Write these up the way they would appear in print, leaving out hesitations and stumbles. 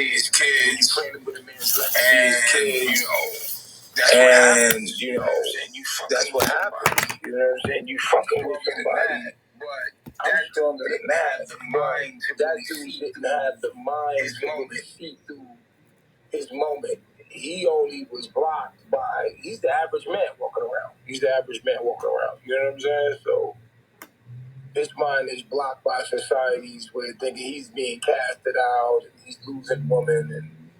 his kids, and you know, that's what happens. You know what I'm saying? You fucking with somebody, but I'm stronger than that. The mind, that dude didn't have the mind to see through his moment. He only was blocked by. He's the average man walking around. You know what I'm saying? So his mind is blocked by society's way of thinking. He's being casted out, and he's losing women, and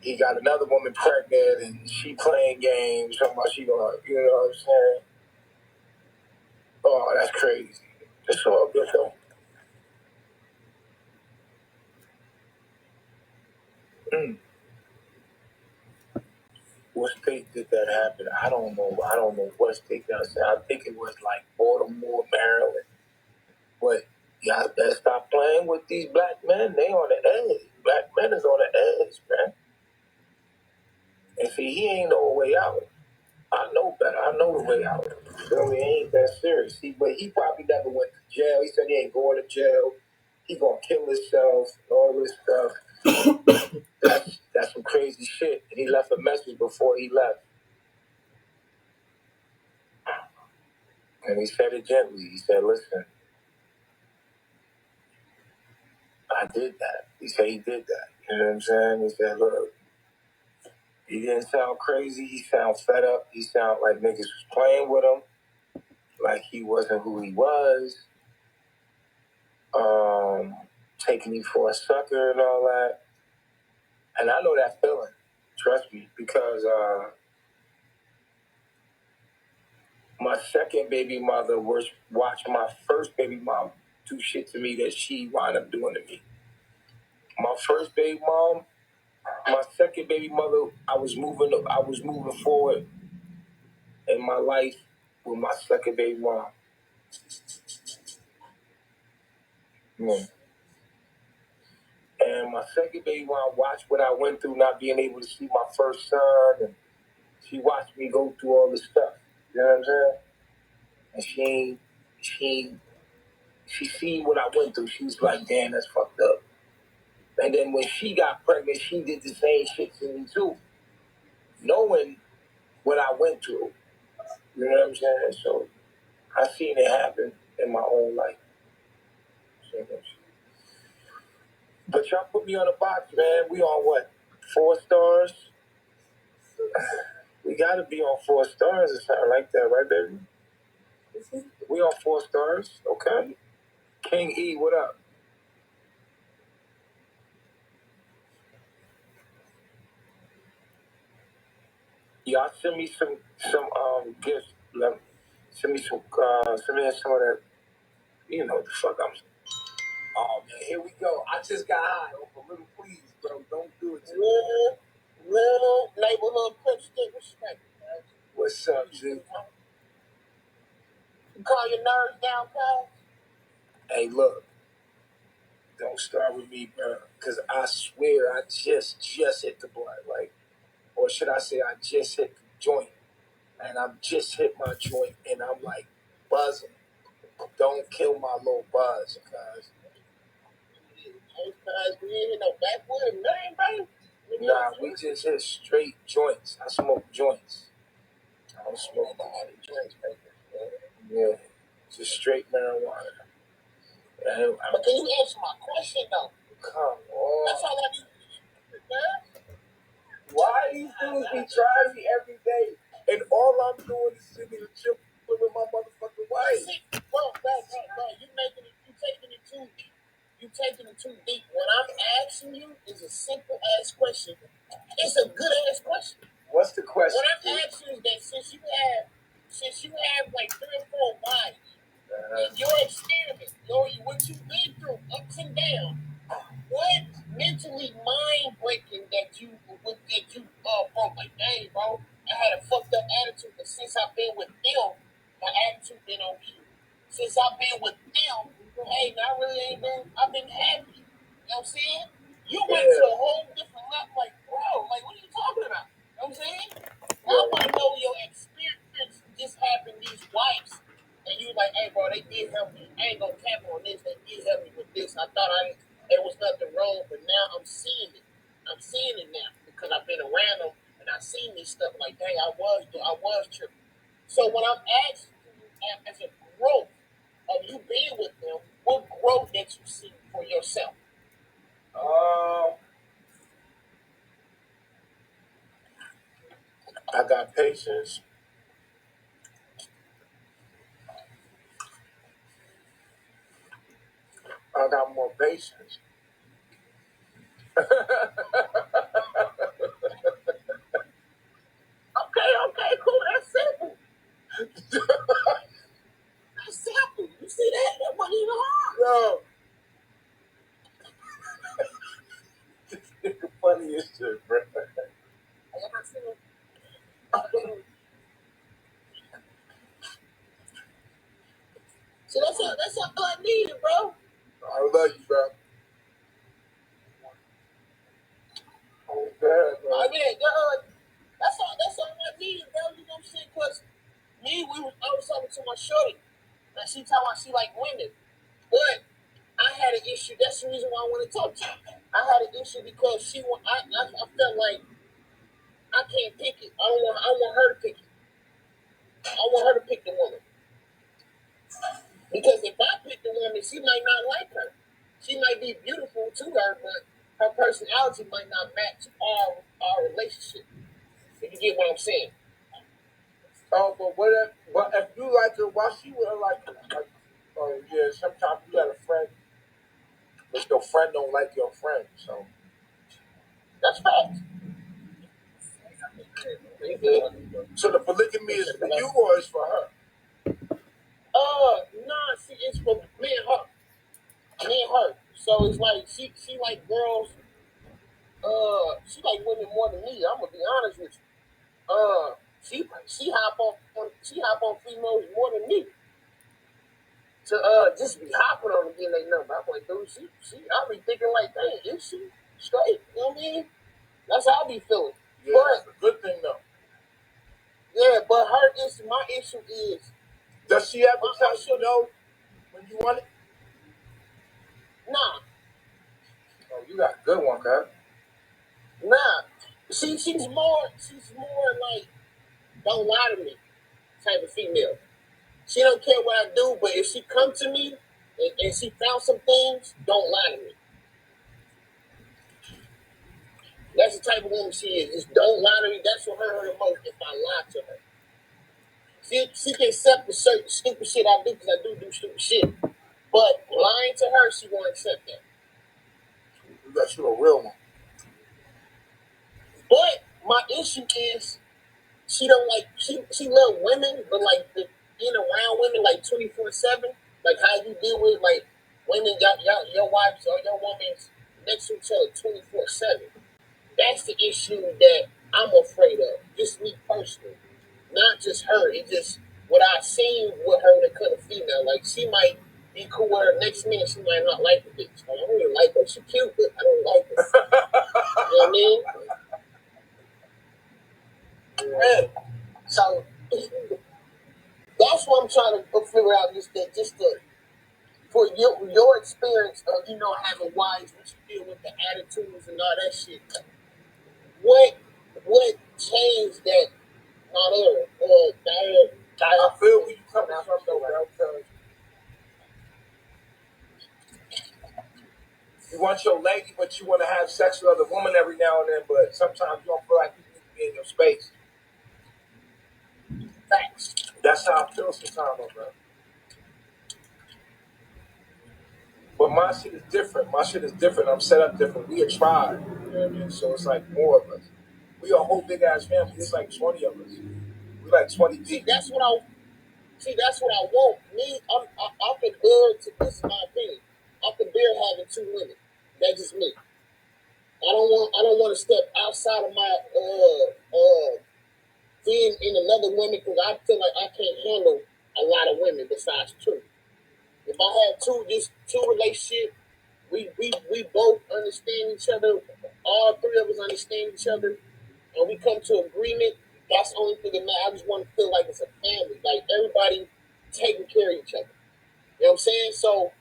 he got another woman pregnant, and she playing games. Talking about she gonna, you know what I'm saying? Oh, that's crazy. It's all good though. What state did that happen? I don't know. I don't know what state that was. I think it was like Baltimore, Maryland. But y'all better stop playing with these black men. They on the edge. Black men is on the edge, man. And see, he ain't no way out. I know better. I know the way out. So it ain't that serious. But he probably never went to jail. He said he ain't going to jail. He gonna kill himself and all this stuff. That's some crazy shit. And he left a message before he left. And he said it gently. He said, listen, I did that. He said he did that. You know what I'm saying? He said, look, he didn't sound crazy. He sound fed up. He sound like niggas was playing with him. Like he wasn't who he was. Taking me for a sucker and all that. And I know that feeling. Trust me. Because my second baby mother watched my first baby mom do shit to me that she wound up doing to me. My first baby mom, my second baby mother, I was moving forward in my life with my second baby mom. Yeah. And my second baby mom watched what I went through, not being able to see my first son, and she watched me go through all this stuff. You know what I'm saying? And she seen what I went through. She was like, damn, that's fucked up. And then when she got pregnant, she did the same shit to me too, knowing what I went through. You know what I'm saying? So I seen it happen in my own life. But y'all put me on a box, man. We on what? 4 stars? We gotta be on 4 stars or something like that, right, baby? We on 4 stars, okay? King E, what up? Y'all send me some gifts. Send me some some of that. You know what the fuck I'm. Oh man, here we go. I just got high. A little please, bro. Don't do it to me. Little neighborhood Princeton respect. What's up, G? You call your nerves down, cuz? Hey, look. Don't start with me, bro. Cause I swear I just hit the blunt, like, or should I say I just hit the joint, and I just hit my joint, and I'm like buzzing. Don't kill my little buzz, cuz. We ain't no backwood, nothing, bro. Nah, we just hit straight joints. I smoke joints. I don't smoke body joints, baby. Yeah, just straight marijuana. But can you answer my question, though? Come on. That's all I need. Why these dudes be trying me every day, and all I'm doing is sitting and chilling with my motherfucking wife? Bro, you taking it too deep. What I'm asking you is a simple ass question. It's a good ass question. What's the question? What I'm asking is that since you have like 3 or 4 bodies, in your experiment, what you've been through, ups and downs, what mentally mind breaking that you broke? Like, dang, bro, I had a fucked up attitude, but since I've been with them, my attitude been on you. Since I've been with them, hey, I really ain't been. I've been happy. You know what I'm saying? You went to a whole different level. Like, bro, like, what are you talking about? You know what I'm saying? I want to know your experience. Just having these wives, and you like, hey, bro, they did help me. I ain't gonna cap on this. They did help me with this. I thought there was nothing wrong, but now I'm seeing it. like, dang, I was tripping. So when I'm asking you as a growth of you being with them, what growth that you see for yourself? I got patience. I got more patience. Okay, cool. That's simple. That's simple. You see that? That wasn't even hard. No. Funny as shit, bro. So that's all I needed, bro. I love you, bro. Oh, bad, bro. I mean, that's all I needed, bro. You know what I'm saying? Because I was talking to my shorty, and she talking about she like women, but I had an issue. That's the reason why I want to talk to you. I had an issue because I felt like I can't pick it. I want her to pick it. I want her to pick the woman. Because if I pick the woman, she might not like her. She might be beautiful to her, but her personality might not match our relationship. If you get what I'm saying. Oh, but what if you like her, why she wouldn't like her? Like, oh yeah, sometimes you got a friend, but your friend don't like your friend, so that's fact. So the polygamy is for you or is for her? Nah, see, it's for me and her. Me and her. So it's like she like girls. She like women more than me. I'm gonna be honest with you. She hop on females more than me. To just be hopping on them, getting their number. I'm like, dude, I be thinking like, dang, is she straight? You know what I mean? That's how I be feeling. Yeah, but that's a good thing though. Yeah, but my issue is, does she ever tell you no when you want it? Nah. Oh, you got a good one, huh? Nah. She's more like, don't lie to me type of female. She don't care what I do, but if she come to me and she found some things, don't lie to me. That's the type of woman she is. Just don't lie to me. That's what hurt her the most, if I lie to her. She can accept the certain stupid shit I do because I do stupid shit. But lying to her, she won't accept that. That's you a real one. But my issue is she don't like she love women, but like being around women like 24/7, like how you deal with like women, your wives or your woman's next to each other 24/7. That's the issue that I'm afraid of. Just me personally, not just her. It's just what I've seen with her, the kind of female. Like she might be cool with her. Next minute she might not like the bitch. Like, I don't even like her. She cute, but I don't like her. You know what I mean? Yeah. So that's what I'm trying to figure out. For your experience of having wives, what you deal with the attitudes and all that shit. What changed that? Not I feel where you coming from though, bro. Because you want your lady, but you want to have sex with other women every now and then. But sometimes you don't feel like you need to be in your space. Facts. That's how I feel sometimes, bro. But my shit is different. I'm set up different. We a tribe, you know what I mean? So it's like more of us. We a whole big ass family. It's like 20 of us. We like 20 deep. See, that's what I want. Me, I can bear to this is my opinion. I can bear having two women. That's just me. I don't want to step outside of my being in another woman because I feel like I can't handle a lot of women besides two. If I had two relationships, we both understand each other. All three of us understand each other, and we come to agreement. That's the only thing that matters. I just want to feel like it's a family, like everybody taking care of each other. You know what I'm saying? So,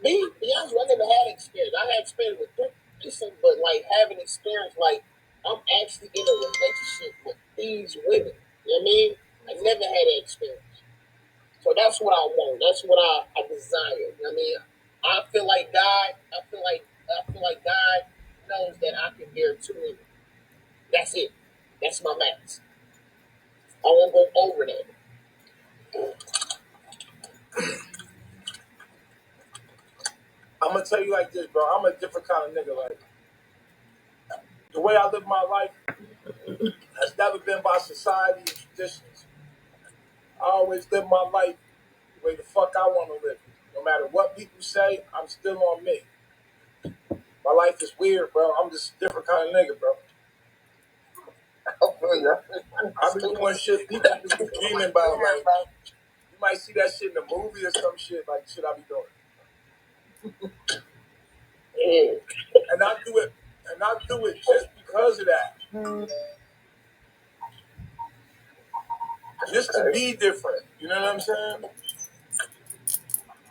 be honest with you, I never had experience. I had experience with threesome, but like having experience, like I'm actually in a relationship with these women. You know what I mean? I never had that experience. So that's what I want. That's what I desire. You know what I mean? I feel like God knows that I can bear two women. That's it. That's my max. I won't go over that. I'm gonna tell you like this, bro. I'm a different kind of nigga. Like the way I live my life has never been by society and traditions. I always live my life the way the fuck I want to live. No matter what people say, I'm still on me. My life is weird, bro. I'm just a different kind of nigga, bro. I be doing shit people just be dreaming about. Like, you might see that shit in a movie or some shit. Like shit I be doing. And I do it just because of that. Just to be different. You know what I'm saying?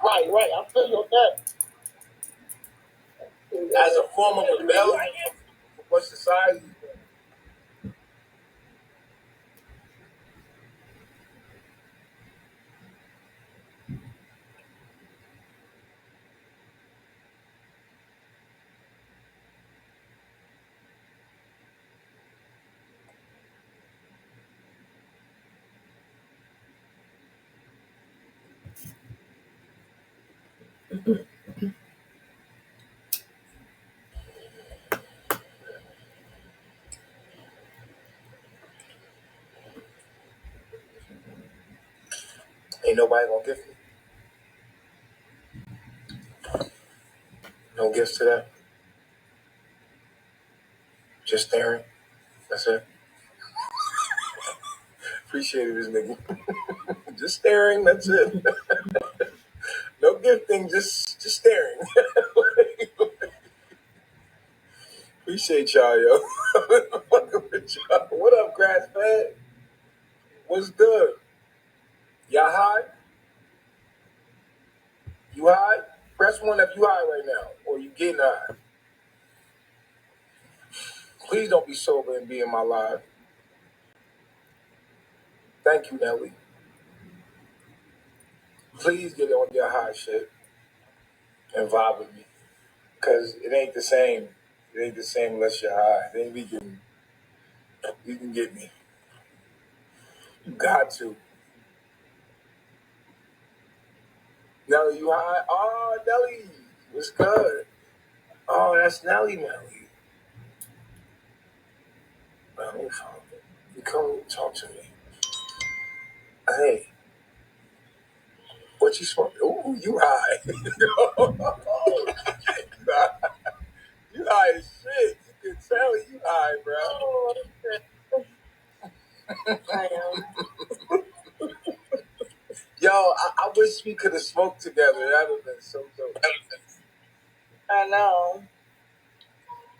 Right. I feel you on that. As a form of rebellion for what society is doing. Ain't nobody gonna gift me. No gifts to that. Just staring. That's it. Appreciate it, this nigga. Just staring. That's it. No gifting. Just staring. Appreciate y'all, yo. What up, grass fed? What's good? Y'all high? You high? Press one if you high right now, or you getting high. Please don't be sober and be in my live. Thank you, Nelly. Please get on your high shit and vibe with me. Because it ain't the same. It ain't the same unless you're high. Then you can get me. You got to. Nelly, you high? Oh, Nelly. What's good? Oh, that's Nelly. Oh, you come talk to me. Hey, what you smoking? Ooh, you high. You high as shit. You can tell you high, bro. Oh, I am. Yo, I wish we could have smoked together. That would have been so dope. I know.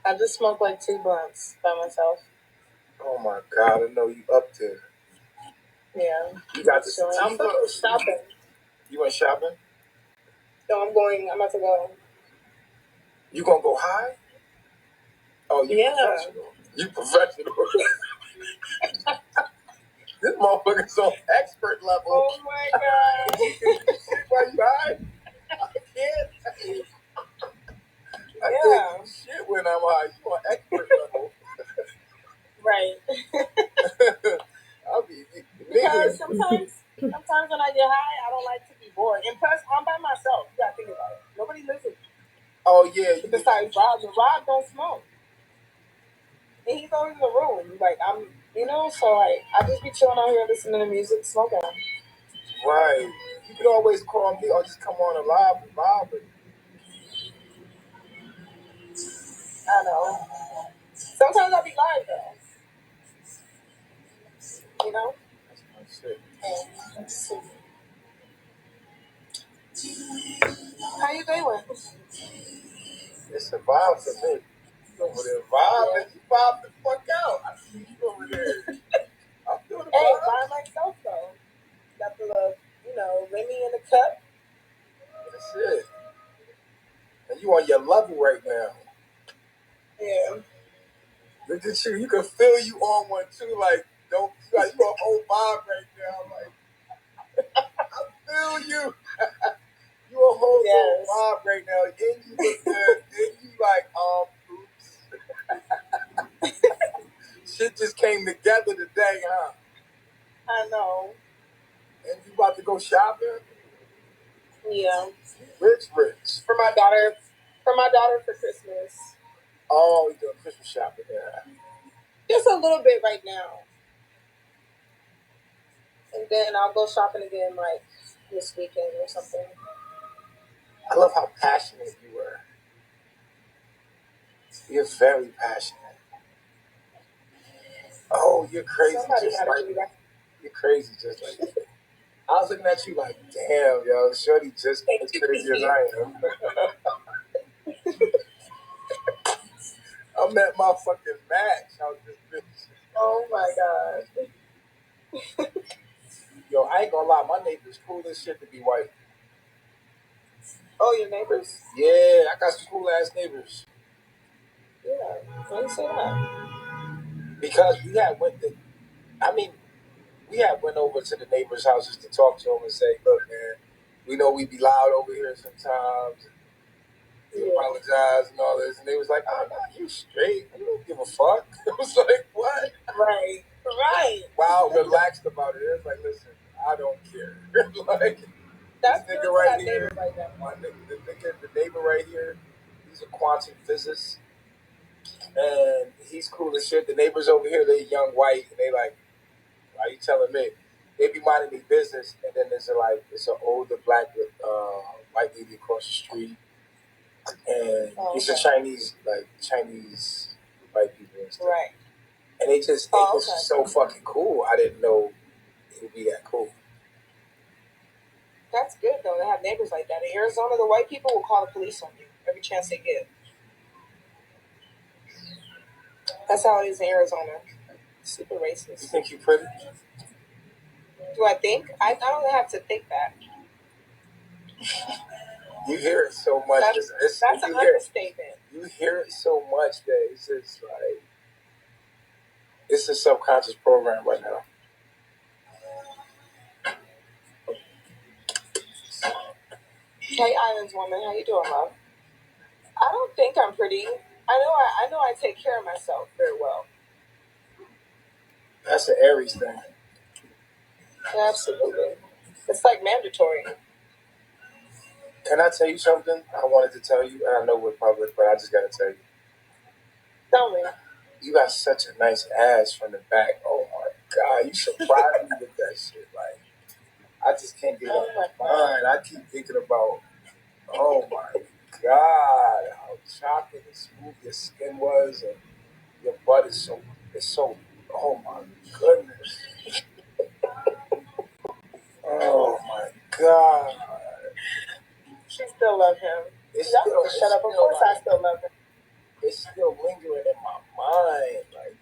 I just smoked like 2 blunts by myself. Oh my God, I know you up there. Yeah. You got the sativa. I'm going shopping. You went shopping? No, I'm about to go. You gonna go high? Oh, you professional. You professional. This motherfucker's on expert level. Oh my God. You can do shit while you high? I can't. I can't do shit when I'm high. You on expert level. Right. I'll be because sometimes when I get high, I don't like to be bored. And plus, I'm by myself. You gotta think about it. Nobody lives with me. Oh yeah. Besides Rob, Rob don't smoke. And he's always in the room. Like I'm, so like I just be chilling out here listening to music, smoking. Right. You can always call me or just come on a live with Bob. I know. Sometimes I'll be live though. That's my shit. Let's see. How you doing? It's a vibe for me. You over there vibing. You vibe the fuck out. I see you over there. I'm doing the vibe. By myself though. Got the little, Remy in the cup. That's it. And you on your level right now. Yeah. Look at you. You can feel you on one too. Like, don't like you a whole vibe right now. Like, I feel you. You a whole vibe right now. Then you look good. Then you like, oops. Shit just came together today, huh? I know. And you about to go shopping? Yeah. Rich. For my daughter for Christmas. Oh, you doing Christmas shopping, yeah. Just a little bit right now. And then I'll go shopping again like this weekend or something. I love how passionate you were. You're very passionate. Oh, you're crazy. You're crazy just like that. I was looking at you like, damn, yo, shorty just as crazy as I am. I'm at my fucking match out this bitch. Oh my god. Yo, I ain't gonna lie, my neighbor's cool as shit to be white. Oh, your neighbors? Yeah, I got some cool ass neighbors. Yeah, why you say that? Because we had went over to the neighbors' houses to talk to them and say, look, man, we know we be loud over here sometimes. We apologize and all this. And they was like, oh, no, you straight. You don't give a fuck. It was like, what? Right. Wow, relaxed about it. It's like, listen, I don't care. Like, that's this nigga right here, the neighbor right here, he's a quantum physicist. And he's cool as shit. The neighbors over here, they young white, and they like, why you telling me? They be minding their business, and then there's an older black white lady across the street, and it's a Chinese white people and stuff. Right. And they just so fucking cool. I didn't know it would be that cool. That's good though to have neighbors like that. In Arizona, the white people will call the police on you every chance they get. That's how it is in Arizona. Super racist. You think you pretty? Do I think? I don't have to think that. You hear it so much. That's an understatement. You hear it so much that it's just like, it's a subconscious program right now. Hey, Islands woman, how you doing, love? I don't think I'm pretty. I know I take care of myself very well. That's an Aries thing. Yeah, absolutely. It's like mandatory. Can I tell you something? I wanted to tell you, and I know we're public, but I just gotta tell you. Tell me. You got such a nice ass from the back. Oh my god, you surprised me with that shit. Like, I just can't get it off my mind. I keep thinking about, oh my god, how chocolate and smooth your skin was, and your butt is so. Oh my goodness. Oh my god. She still love him. Shut up. Of course I still love him. It's still lingering in my mind. Like,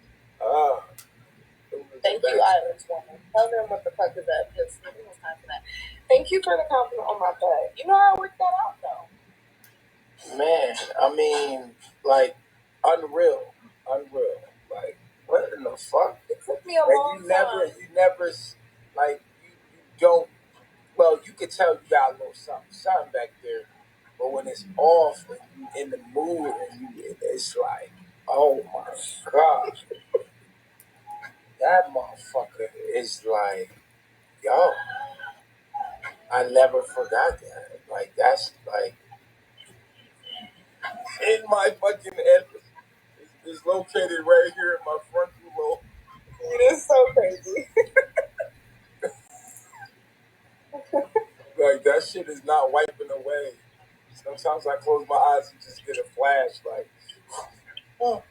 thank you, Islands woman. Tell them what the fuck is that. Because it was time for that. Thank you for the compliment on my butt. You know how I worked that out, though. Man, I mean, like, unreal. Like, what in the fuck? It took me a long time. You never, like, you don't, well, you could tell you got a little something back there, but when it's off and you in the mood and it's like, oh my God. That motherfucker is like, yo, I never forgot that. Like, that's like, in my fucking head. It's located right here in my frontal lobe. It is so crazy. Like, that shit is not wiping away. Sometimes I close my eyes and just get a flash, like, oh.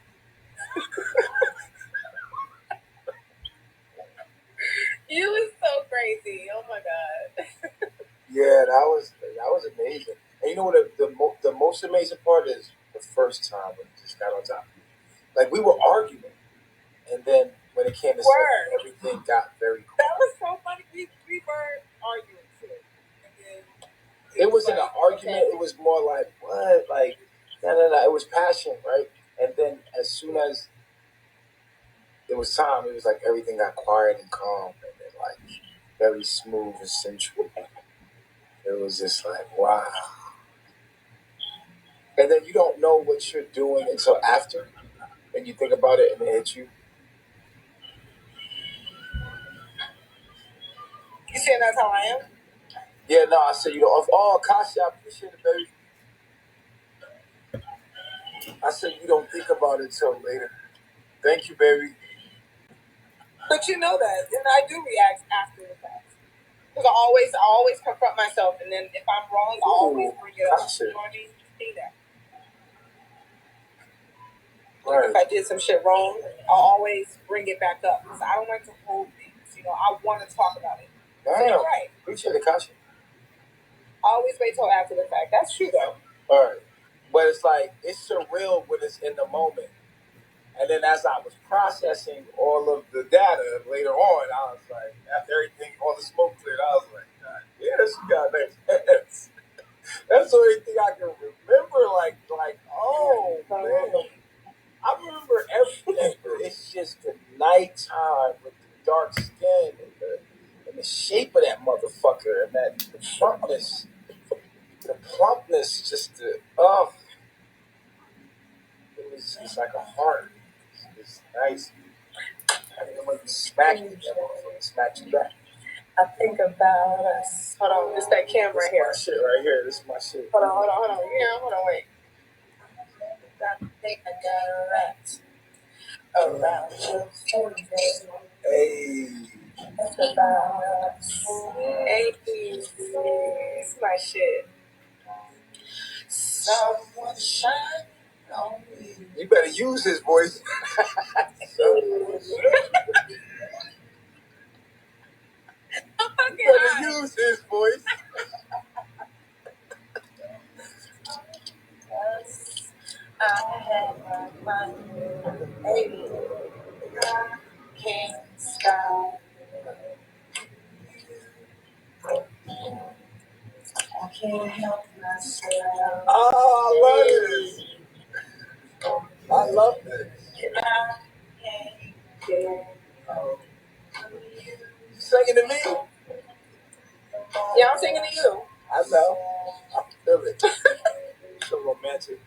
You was so crazy. Oh my God. Yeah, that was amazing. And you know what the most amazing part is? The first time when we just got on top. Like, we were arguing, and then when it came to sex, everything got very cool. That was so funny. We were arguing too. It wasn't an argument. Okay. It was more like, what? Like, no. It was passion, right? And then as soon as It was time. It was like everything got quiet and calm, and then like very smooth and sensual. It was just like, wow. And then you don't know what you're doing until after, and you think about it, and it hits you. You saying that's how I am? Yeah, no, I said you don't. Oh, Kasha, I appreciate it, baby. I said you don't think about it until later. Thank you, baby. But you know that, and I do react after the fact. Because I always confront myself, and then if I'm wrong, I always bring it up. You know what I mean? See that. Right. If I did some shit wrong, I'll always bring it back up because I don't like to hold things. You know, I want to talk about it. Damn. So you're right. Appreciate it, Kasha. I always wait till after the fact. That's true, though. All right. But it's like, it's surreal when it's in the moment. And then as I was processing all of the data later on, I was like, after everything, all the smoke cleared, I was like, God, yes, you got nice. That's the only thing I can remember. Like, oh, man. I remember everything, but it's just the nighttime with the dark skin and the shape of that motherfucker and the plumpness. The plumpness, just the, oh. It's like a heart. It's nice. I mean, when you smack you, smack you back. I think about us. Hold on, this that camera this here. My shit right here. This is my shit. Hold on. Yeah, hold on, wait. I think I got a rat around your finger. Hey. Think about us. Hey, it's my shit. Someone shine on me. You better use his voice. You better use his voice. I have my baby. I can't stop. I can't help myself. Oh, I love this. I love this. And I can't get You singing to me? Yeah, I'm singing to you. I know. I feel it. So romantic.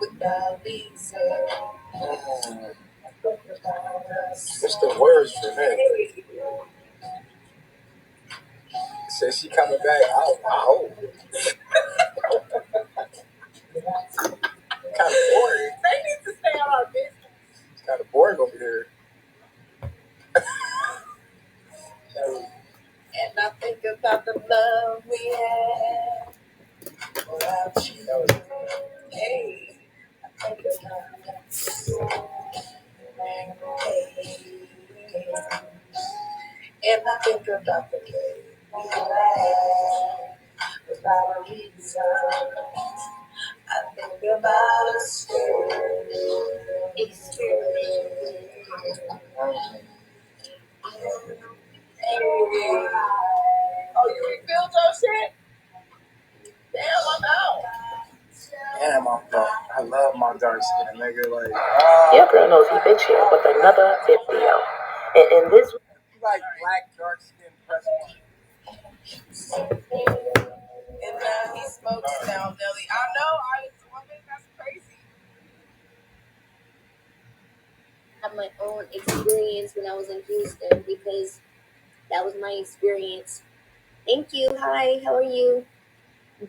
Without being said. It's the words for me. Says she coming back. I hope. Kind of boring. They need to stay on our business. It's kind of boring over here. And I think about the love we had without you. Hey, I think about that. And I think about the day we had without a reason. I think about a experience. Oh, you refilled your shit? Damn, I'm out. Damn, I love my dark skin, nigga. Like, Your girl knows he bitch here with another video. And this like black dark skin press one. And now he smokes now, Nelly. I know, I was a woman, that's crazy. I have my own experience when I was in Houston because that was my experience. Thank you. Hi, how are you?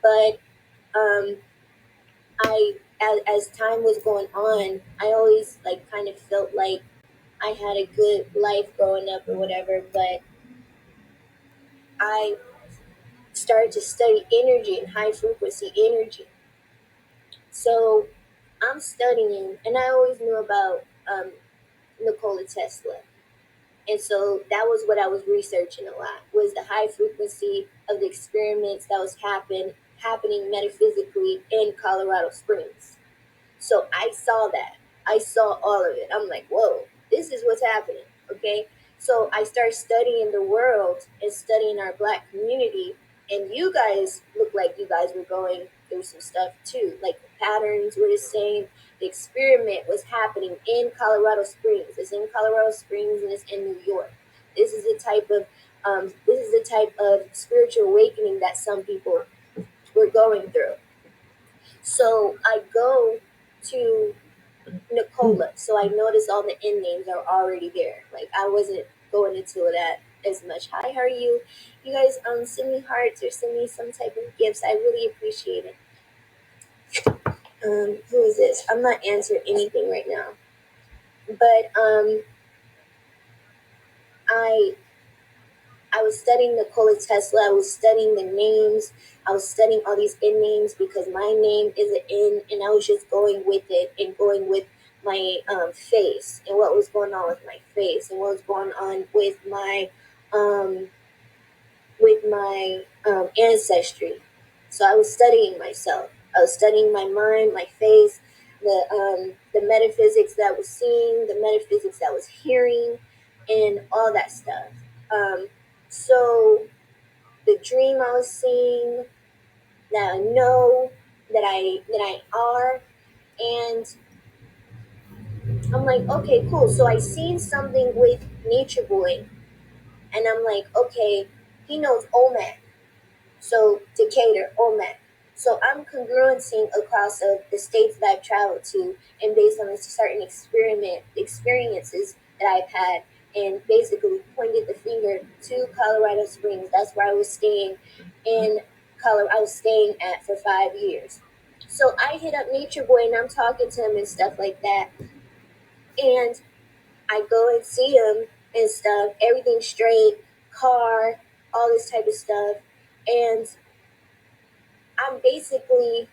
But as time was going on, I always like kind of felt like I had a good life growing up or whatever, but I started to study energy and high frequency energy. So I'm studying, and I always knew about Nikola Tesla. And so that was what I was researching a lot, was the high frequency of the experiments that was happening metaphysically in Colorado Springs. So I saw that. I saw all of it. I'm like, whoa, this is what's happening. Okay. So I started studying the world and studying our Black community. And you guys look like you guys were going through some stuff too. Like the patterns were the same. The experiment was happening in Colorado Springs. It's in Colorado Springs and it's in New York. This is the type of spiritual awakening that some people were going through. So I go to Nicola, so I noticed all the end names are already there. Like I wasn't going into that as much. Hi, how are you? You guys send me hearts or send me some type of gifts. I really appreciate it. Who is this? I'm not answering anything right now. But I was studying Nikola Tesla. I was studying the names. I was studying all these N names because my name is an N, and I was just going with it and going with my face and what was going on with my face and what was going on with my ancestry. So I was studying myself. I was studying my mind, my face, the metaphysics that I was seeing, the metaphysics that I was hearing, and all that stuff. So the dream I was seeing, that I know, that I are, and I'm like, okay, cool. So I seen something with Nature Boy, and I'm like, okay, he knows Olmec. So Decatur, Olmec. So I'm congruencing across the states that I've traveled to, and based on the certain experiences that I've had, and basically pointed the finger to Colorado Springs. That's where I was staying in Colorado. I was staying at for 5 years. So I hit up Nature Boy and I'm talking to him and stuff like that. And I go and see him and stuff, everything straight, car, all this type of stuff. And I'm basically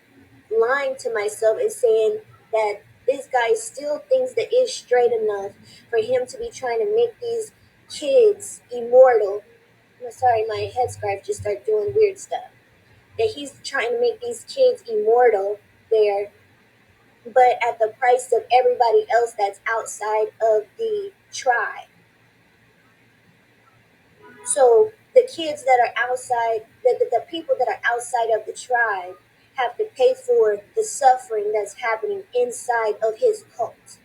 lying to myself and saying that this guy still thinks that it's straight enough for him to be trying to make these kids immortal. I'm sorry, my headscarf just started doing weird stuff. That he's trying to make these kids immortal there, but at the price of everybody else that's outside of the tribe. So the kids that are outside, the people that are outside of the tribe have to pay for the suffering that's happening inside of his cult.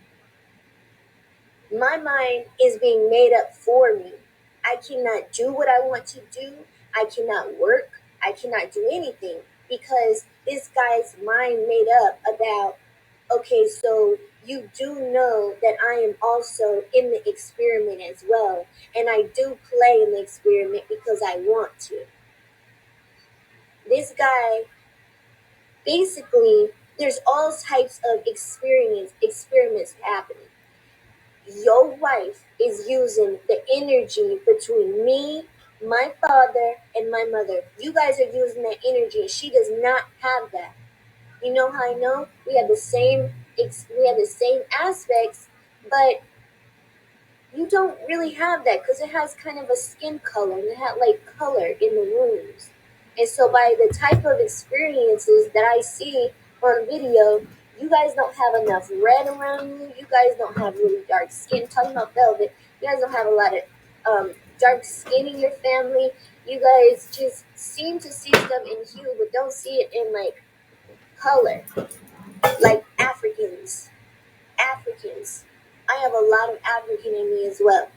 My mind is being made up for me. I cannot do what I want to do. I cannot work. I cannot do anything because this guy's mind made up about, okay, so you do know that I am also in the experiment as well. And I do play in the experiment because I want to. This guy, basically, there's all types of experiments happening. Your wife is using the energy between me, my father, and my mother. You guys are using that energy, and she does not have that. You know how I know? We have the same aspects, but you don't really have that because it has kind of a skin color and it had like color in the rooms. And so by the type of experiences that I see on video, you guys don't have enough red around you. You guys don't have really dark skin. Talking about velvet, you guys don't have a lot of dark skin in your family. You guys just seem to see stuff in hue, but don't see it in like color, like Africans. I have a lot of African in me as well.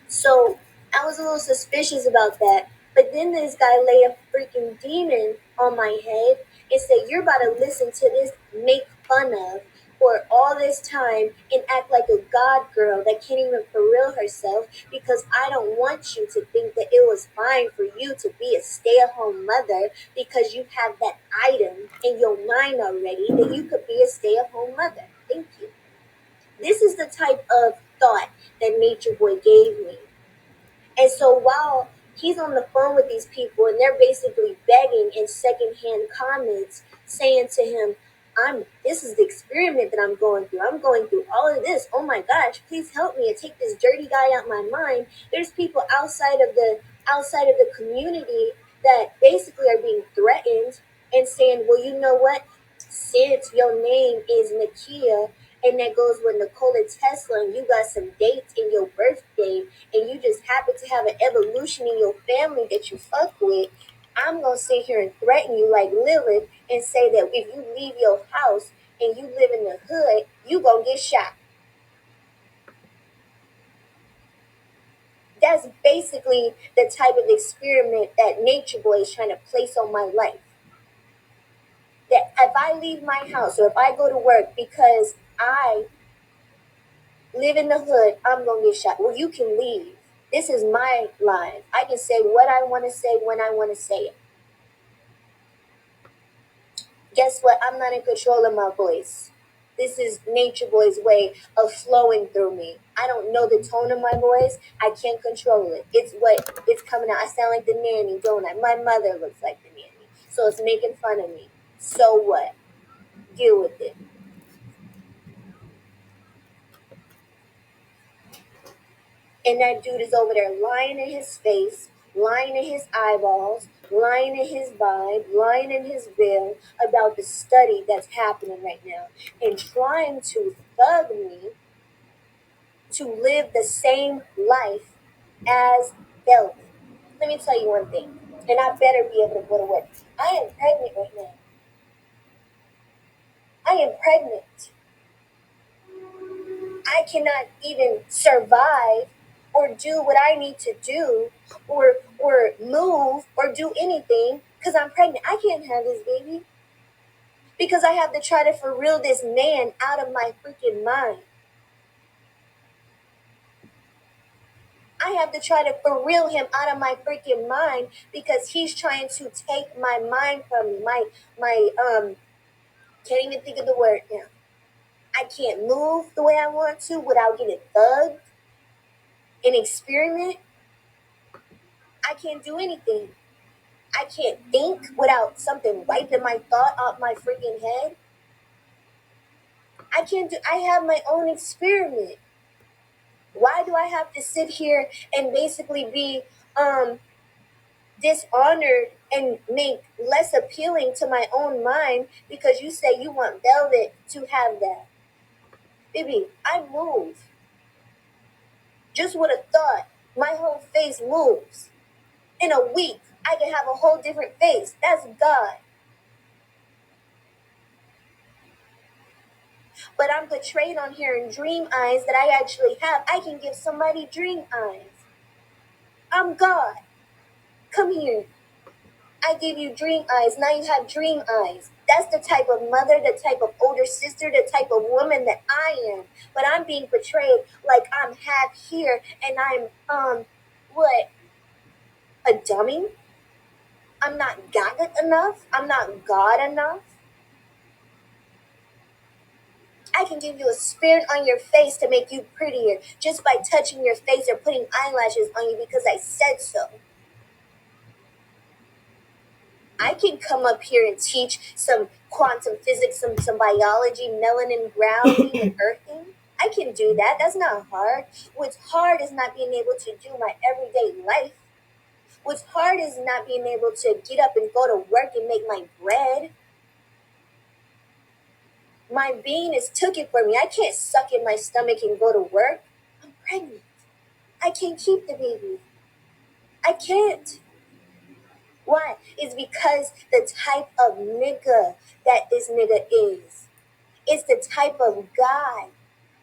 So I was a little suspicious about that. But then this guy laid a freaking demon on my head and said, you're about to listen to this make fun of for all this time and act like a god girl that can't even for real herself because I don't want you to think that it was fine for you to be a stay-at-home mother because you have that item in your mind already that you could be a stay-at-home mother. Thank you. This is the type of thought that Nature Boy gave me. And so while he's on the phone with these people and they're basically begging in secondhand comments, saying to him, this is the experiment that I'm going through. I'm going through all of this. Oh my gosh, please help me and take this dirty guy out my mind. There's people outside of the community that basically are being threatened and saying, well, you know what? Since your name is Nakia, and that goes with Nikola Tesla, and you got some dates in your birthday, and you just happen to have an evolution in your family that you fuck with, I'm going to sit here and threaten you like Lilith and say that if you leave your house and you live in the hood, you going to get shot. That's basically the type of experiment that Nature Boy is trying to place on my life. That if I leave my house or if I go to work because I live in the hood, I'm going to get shot. Well, you can leave. This is my life. I can say what I want to say when I want to say it. Guess what? I'm not in control of my voice. This is Nature Boy's way of flowing through me. I don't know the tone of my voice. I can't control it. It's coming out. I sound like the nanny, don't I? My mother looks like the nanny. So it's making fun of me. So what? Deal with it. And that dude is over there lying in his face, lying in his eyeballs, lying in his vibe, lying in his veil about the study that's happening right now and trying to thug me to live the same life as Velvet. Let me tell you one thing, and I better be able to go to work. I am pregnant right now. I am pregnant. I cannot even survive or do what I need to do or move or do anything because I'm pregnant. I can't have this baby because I have to try to for real this man out of my freaking mind. I have to try to for real him out of my freaking mind because he's trying to take my mind from me. My can't even think of the word now. I can't move the way I want to without getting thugged and experiment. I can't do anything. I can't think without something wiping my thought off my freaking head. I have my own experiment. Why do I have to sit here and basically be dishonored and make less appealing to my own mind because you say you want Velvet to have that? Baby, I move. Just with a thought, my whole face moves. In a week, I can have a whole different face. That's God. But I'm portrayed on here in dream eyes that I actually have. I can give somebody dream eyes. I'm God. Come here. I give you dream eyes. Now you have dream eyes. That's the type of mother, the type of older sister, the type of woman that I am. But I'm being portrayed like I'm half here and I'm, what? A dummy? I'm not God enough? I'm not God enough? I can give you a spirit on your face to make you prettier just by touching your face or putting eyelashes on you because I said so. I can come up here and teach some quantum physics, some biology, melanin grounding and earthing. I can do that. That's not hard. What's hard is not being able to do my everyday life. What's hard is not being able to get up and go to work and make my bread. My being is took it for me. I can't suck in my stomach and go to work. I'm pregnant. I can't keep the baby. I can't. Why? It's because the type of nigga that this nigga is. It's the type of guy.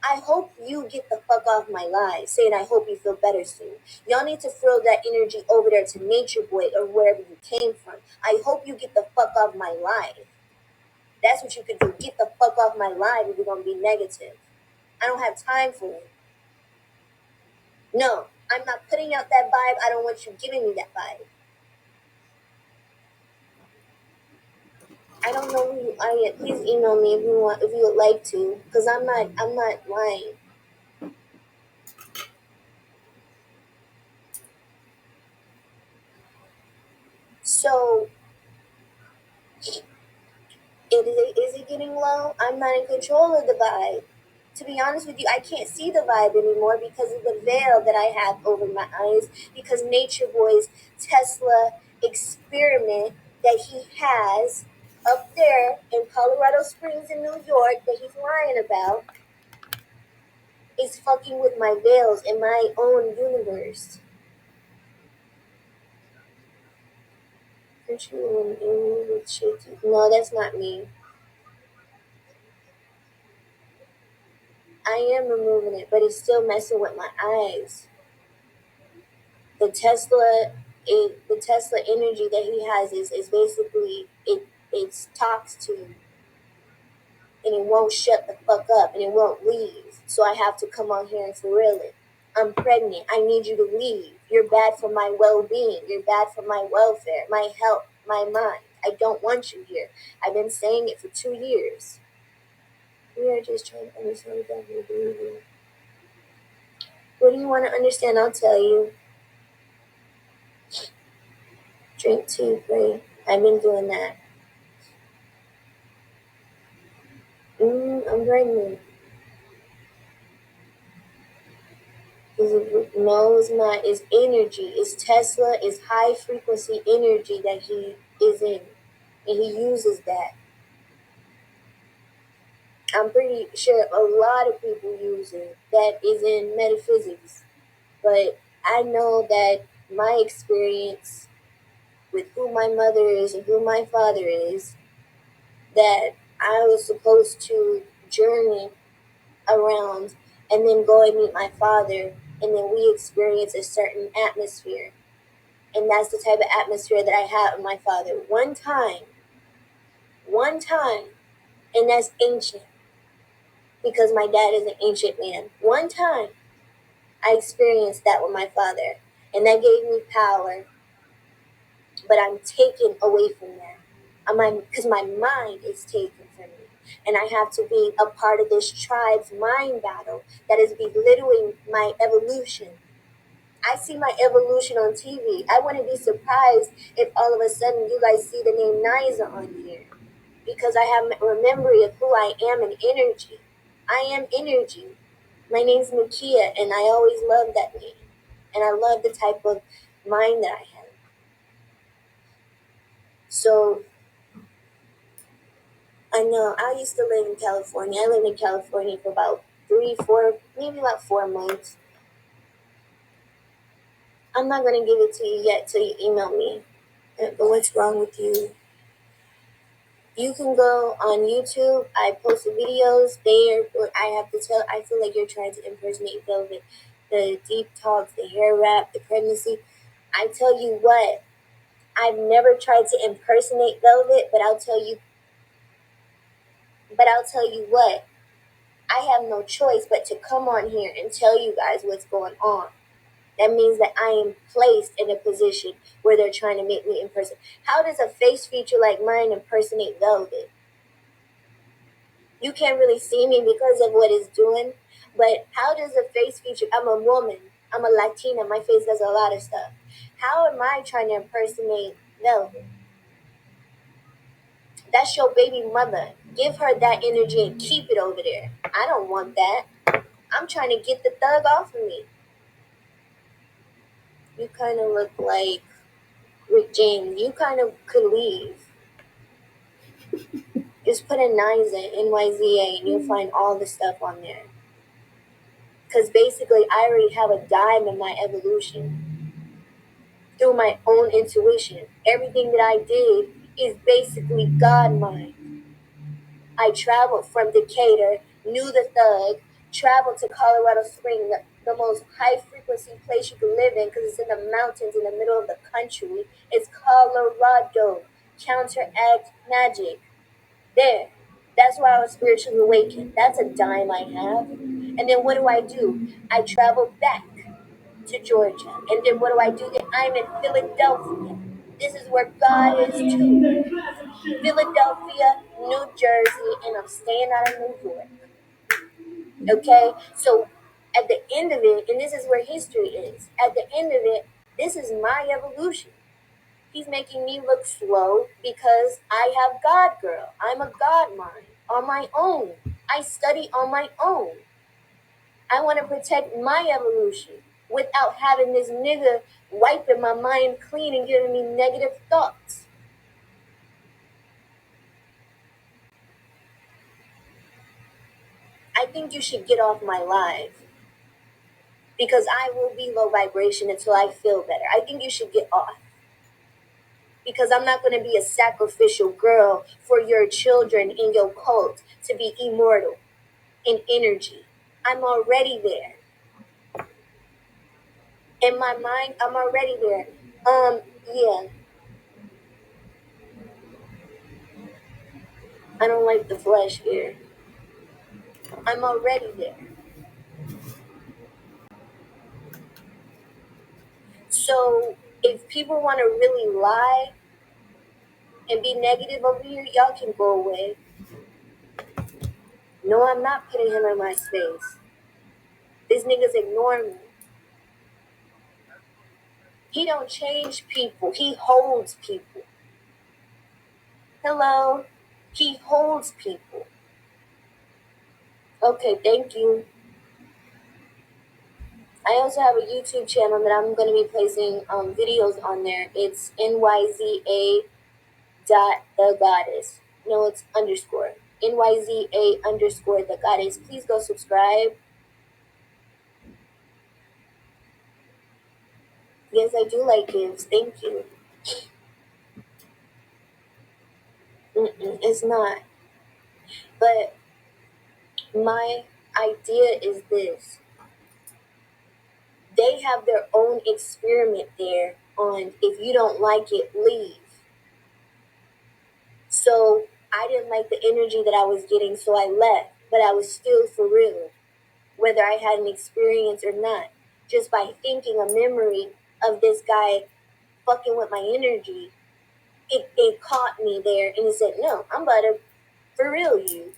I hope you get the fuck off my life saying I hope you feel better soon. Y'all need to throw that energy over there to Nature Boy or wherever you came from. I hope you get the fuck off my life. That's what you could do. Get the fuck off my life if you're going to be negative. I don't have time for it. No, I'm not putting out that vibe. I don't want you giving me that vibe. I don't know who you are yet. Please email me if you would like to, because I'm not lying. So, is it getting low? I'm not in control of the vibe. To be honest with you, I can't see the vibe anymore because of the veil that I have over my eyes. Because Nature Boy's Tesla experiment that he has up there in Colorado Springs in New York that he's lying about is fucking with my veils in my own universe. Aren't you with shaky? No, that's not me. I am removing it, but it's still messing with my eyes. The Tesla energy that he has is basically it's talks to you, and it won't shut the fuck up, and it won't leave. So I have to come on here and for real it. I'm pregnant. I need you to leave. You're bad for my well-being. You're bad for my welfare, my health, my mind. I don't want you here. I've been saying it for 2 years. We are just trying to understand what you're doing. What do you want to understand? I'll tell you. Drink tea, pray. I've been doing that. I'm pregnant. No, it's not. It's energy. It's Tesla. It's high frequency energy that he is in. And he uses that. I'm pretty sure a lot of people use it that is in metaphysics. But I know that my experience with who my mother is and who my father is, that I was supposed to journey around and then go and meet my father, and then we experience a certain atmosphere. And that's the type of atmosphere that I had with my father. One time, and that's ancient, because my dad is an ancient man. One time, I experienced that with my father, and that gave me power, but I'm taken away from that. Because my mind is taken from me, and I have to be a part of this tribe's mind battle that is belittling my evolution. I see my evolution on TV. I wouldn't be surprised if all of a sudden you guys see the name NYZA on here, because I have a memory of who I am in energy. I am energy. My name's MOCHA, and I always loved that name. And I love the type of mind that I have. So, I know, I used to live in California. I lived in California for about 3, 4, maybe about 4 months. I'm not going to give it to you yet till you email me. But what's wrong with you? You can go on YouTube. I post videos there. I feel like you're trying to impersonate Velvet. The deep talks, the hair wrap, the pregnancy. I tell you what, I've never tried to impersonate Velvet, but I'll tell you what, I have no choice but to come on here and tell you guys what's going on. That means that I am placed in a position where they're trying to make me impersonate. How does a face feature like mine impersonate Velvet? You can't really see me because of what it's doing, but how does a face feature, I'm a woman, I'm a Latina, my face does a lot of stuff. How am I trying to impersonate Velvet? That's your baby mother. Give her that energy and keep it over there. I don't want that. I'm trying to get the thug off of me. You kind of look like Rick James. You kind of could leave. Just put in NYZA, NYZA, and you'll find all the stuff on there. Because basically, I already have a dime in my evolution through my own intuition. Everything that I did is basically God mind. I traveled from Decatur, knew the thug, traveled to Colorado Springs, the most high frequency place you can live in because it's in the mountains in the middle of the country. It's Colorado. Counteract magic. There. That's why I was spiritually awakened. That's a dime I have. And then what do? I travel back to Georgia. And then what do? Then I'm in Philadelphia. This is where God is too. Philadelphia, New Jersey, and I'm staying out of New York. Okay? So at the end of it, and this is where history is, at the end of it, this is my evolution. He's making me look slow because I have God girl. I'm a God mind on my own. I study on my own. I want to protect my evolution without having this nigga wiping my mind clean and giving me negative thoughts. I think you should get off my live because I will be low vibration until I feel better. I think you should get off. because I'm not going to be a sacrificial girl for your children in your cult to be immortal in energy. I'm already there. In my mind, I'm already there. Yeah. I don't like the flesh here. I'm already there. So if people want to really lie and be negative over here, y'all can go away. No, I'm not putting him in my space. These niggas ignore me. He don't change people. He holds people. Hello? He holds people. Okay, thank you. I also have a YouTube channel that I'm going to be placing videos on there. It's NYZA dot the goddess. No, it's underscore. NYZA underscore the goddess. Please go subscribe. Yes, I do like gifts. Thank you. It's not. But my idea is this. They have their own experiment there on if you don't like it, leave. So I didn't like the energy that I was getting, so I left. But I was still for real, whether I had an experience or not. Just by thinking a memory of this guy fucking with my energy, it caught me there and it said, no, I'm about to for real you.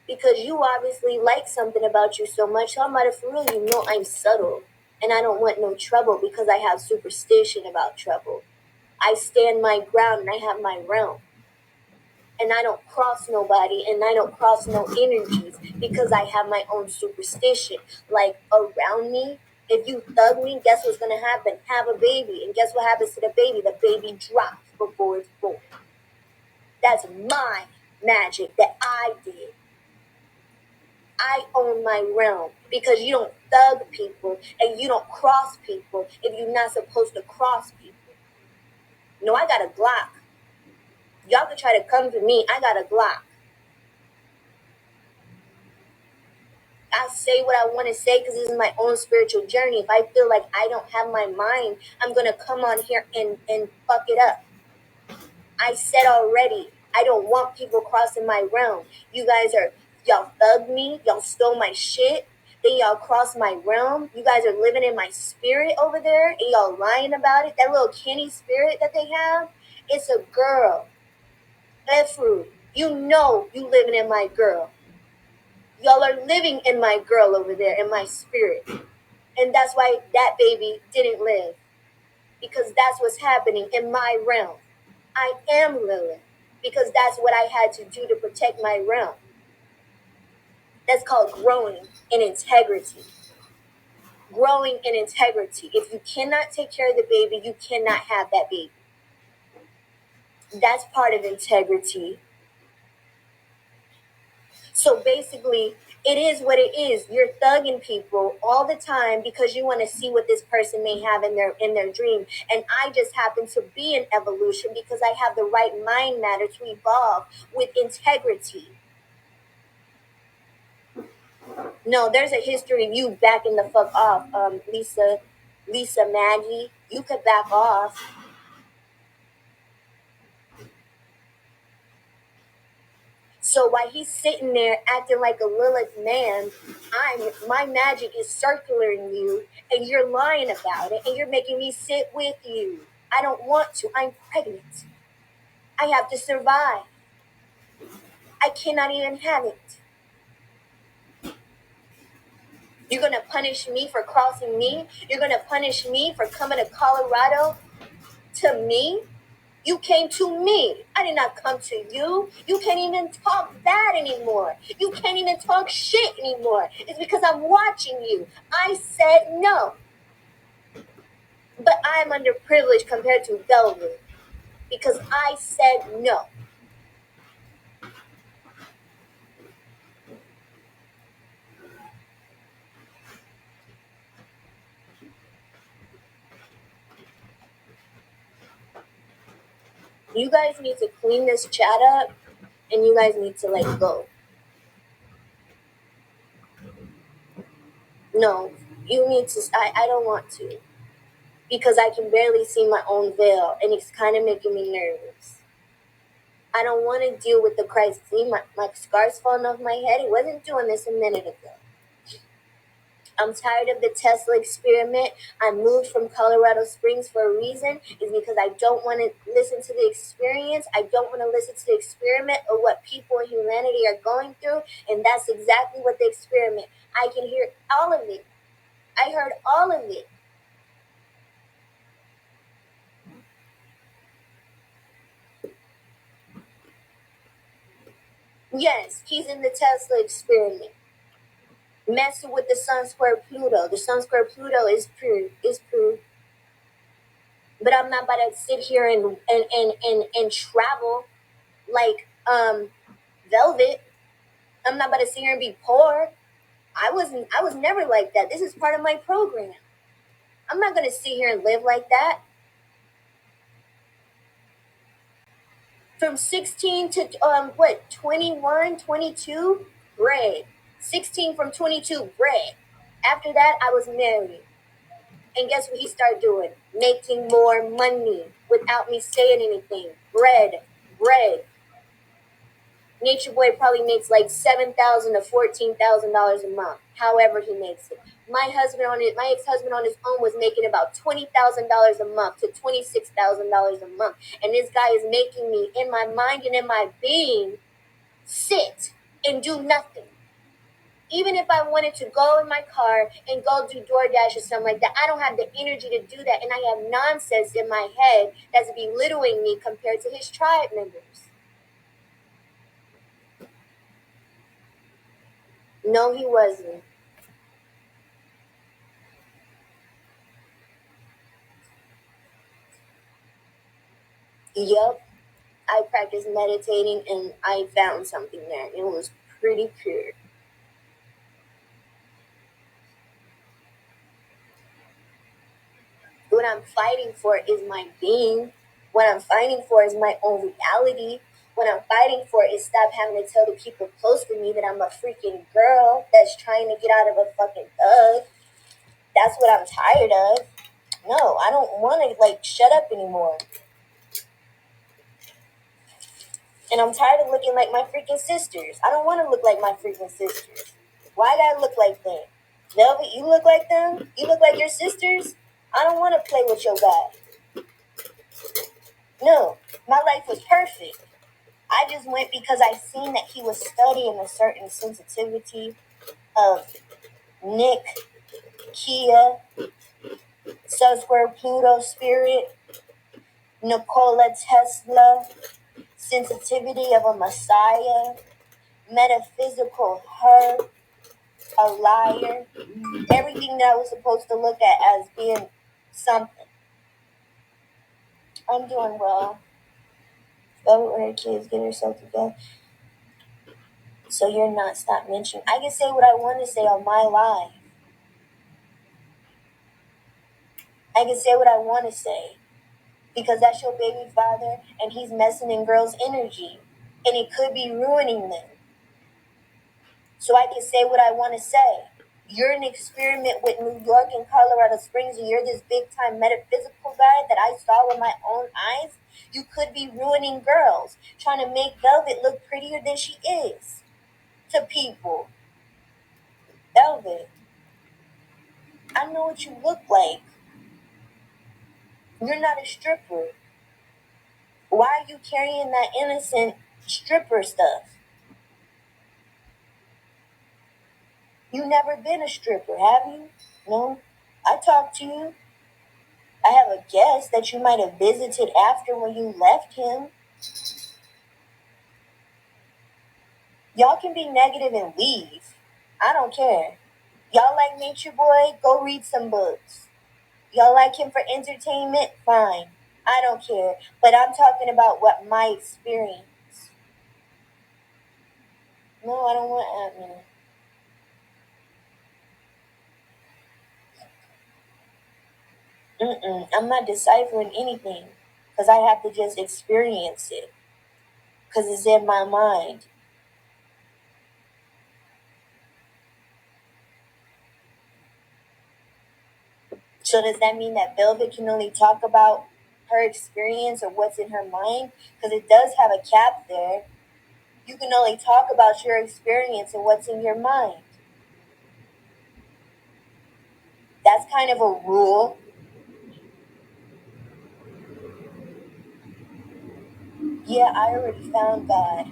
Because you obviously like something about you so much, so I'm about to for real you. Know I'm subtle and I don't want no trouble because I have superstition about trouble. I stand my ground and I have my realm. And I don't cross nobody and I don't cross no energies because I have my own superstition. Like around me, if you thug me, guess what's gonna happen? Have a baby. And guess what happens to the baby? The baby drops before it's born. That's my magic that I did. I own my realm because you don't thug people and you don't cross people if you're not supposed to cross people. No, I got a Glock. Y'all can try to come for me. I got a Glock. I say what I want to say because this is my own spiritual journey. If I feel like I don't have my mind, I'm going to come on here and fuck it up. I said already, I don't want people crossing my realm. You guys y'all thugged me. Y'all stole my shit. Then y'all crossed my realm. You guys are living in my spirit over there and y'all lying about it. That little candy spirit that they have, it's a girl. Efru, you know you living in my girl. Y'all are living in my girl over there, in my spirit. And that's why that baby didn't live. Because that's what's happening in my realm. I am Lilith. Because that's what I had to do to protect my realm. That's called growing in integrity. Growing in integrity. If you cannot take care of the baby, you cannot have that baby. That's part of integrity. So basically, it is what it is. You're thugging people all the time because you want to see what this person may have in their dream. And I just happen to be in evolution because I have the right mind matter to evolve with integrity. No, there's a history of you backing the fuck off, Lisa Maggie. You could back off. So while he's sitting there acting like a Lilith man, my magic is circling you and you're lying about it and you're making me sit with you. I don't want to. I'm pregnant. I have to survive. I cannot even have it. You're going to punish me for crossing me? You're going to punish me for coming to Colorado to me? You came to me. I did not come to you. You can't even talk bad anymore. You can't even talk shit anymore. It's because I'm watching you. I said no. But I'm underprivileged compared to Velvet because I said no. You guys need to clean this chat up, and you guys need to go. No, you need to. I don't want to, because I can barely see my own veil, and it's kind of making me nervous. I don't want to deal with the crisis. See, my scar's falling off my head. It wasn't doing this a minute ago. I'm tired of the Tesla experiment. I moved from Colorado Springs for a reason. Is because I don't want to listen to the experience. I don't want to listen to the experiment of what people in humanity are going through. And that's exactly what the experiment. I can hear all of it. I heard all of it. Yes, he's in the Tesla experiment. Messing with the Sun Square Pluto. The Sun Square Pluto is proved. But I'm not about to sit here and travel like Velvet. I'm not about to sit here and be poor. I was never like that. This is part of my program. I'm not gonna sit here and live like that. From 16 to 21, 22, bread. 16 from 22, bread. After that, I was married. And guess what he started doing? Making more money without me saying anything. Bread. Nature Boy probably makes like $7,000 to $14,000 a month. However he makes it. My ex-husband on his own was making about $20,000 a month to $26,000 a month. And this guy is making me, in my mind and in my being, sit and do nothing. Even if I wanted to go in my car and go do DoorDash or something like that, I don't have the energy to do that. And I have nonsense in my head that's belittling me compared to his tribe members. No, he wasn't. Yup. I practiced meditating and I found something there. It was pretty pure. What I'm fighting for is my being. What I'm fighting for is my own reality. What I'm fighting for is stop having to tell the people close to me that I'm a freaking girl that's trying to get out of a fucking thug. That's what I'm tired of. No, I don't want to shut up anymore. And I'm tired of looking like my freaking sisters. I don't want to look like my freaking sisters. Why I gotta look like them? Velvet, you look like them? You look like your sisters? I don't want to play with your guy. No, my life was perfect. I just went because I seen that he was studying a certain sensitivity of Nick, Kia, Sun Square Pluto spirit, Nikola Tesla, sensitivity of a Messiah, metaphysical her, a liar, everything that I was supposed to look at as being something. I'm doing well. Velvet with her kids, get herself together. So you're not stop mentioning. I can say what I want to say on my live. I can say what I want to say. Because that's your baby father and he's messing in girls' energy. And it could be ruining them. So I can say what I want to say. You're an experiment with New York and Colorado Springs, and you're this big-time metaphysical guy that I saw with my own eyes. You could be ruining girls, trying to make Velvet look prettier than she is to people. Velvet, I know what you look like. You're not a stripper. Why are you carrying that innocent stripper stuff? You never been a stripper, have you? No? I talked to you. I have a guess that you might have visited after when you left him. Y'all can be negative and leave. I don't care. Y'all like Nature Boy? Go read some books. Y'all like him for entertainment? Fine. I don't care. But I'm talking about what my experience. No, I don't want admin. I'm not deciphering anything. because I have to just experience it because it's in my mind. So does that mean that Velvet can only talk about her experience or what's in her mind? Because it does have a cap there. You can only talk about your experience and what's in your mind. That's kind of a rule. Yeah, I already found God.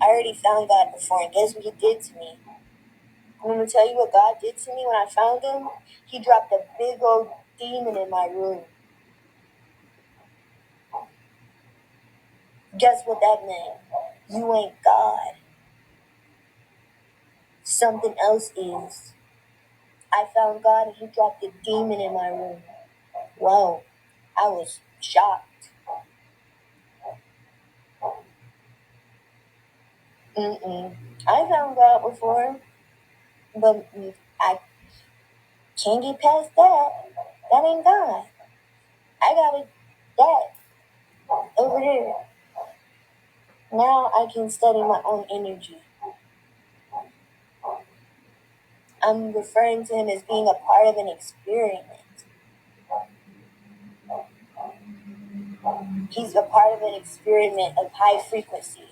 I already found God before, and guess what he did to me? I'm going to tell you what God did to me when I found him. He dropped a big old demon in my room. Guess what that meant? You ain't God. Something else is. I found God and he dropped a demon in my room. Wow, I was shocked. I found God before, but I can't get past that. That ain't God. I got it, that over there. Now I can study my own energy. I'm referring to him as being a part of an experiment. He's a part of an experiment of high frequency.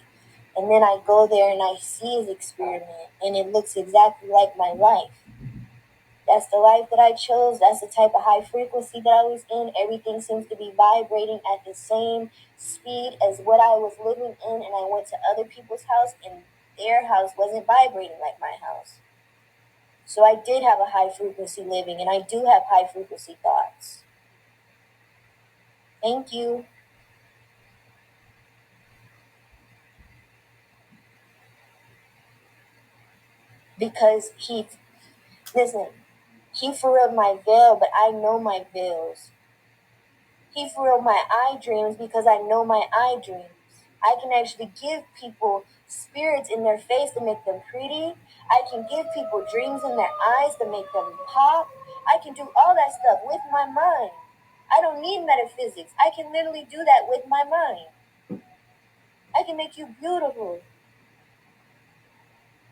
And then I go there and I see his experiment, and it looks exactly like my life. That's the life that I chose. That's the type of high frequency that I was in. Everything seems to be vibrating at the same speed as what I was living in. And I went to other people's house, and their house wasn't vibrating like my house. So I did have a high frequency living, and I do have high frequency thoughts. Thank you. Because listen, he furrowed my veil, but I know my veils. He furrowed my eye dreams because I know my eye dreams. I can actually give people spirits in their face to make them pretty. I can give people dreams in their eyes to make them pop. I can do all that stuff with my mind. I don't need metaphysics. I can literally do that with my mind. I can make you beautiful.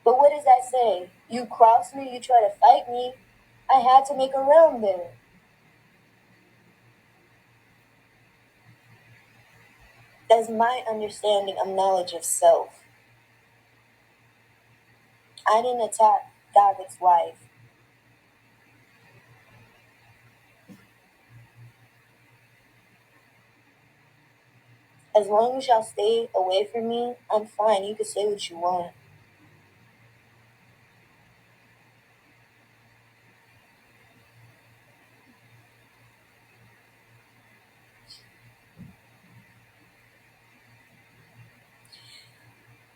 But what does that say? You cross me, you try to fight me. I had to make a realm there. That's my understanding of knowledge of self. I didn't attack David's wife. As long as y'all stay away from me, I'm fine. You can say what you want.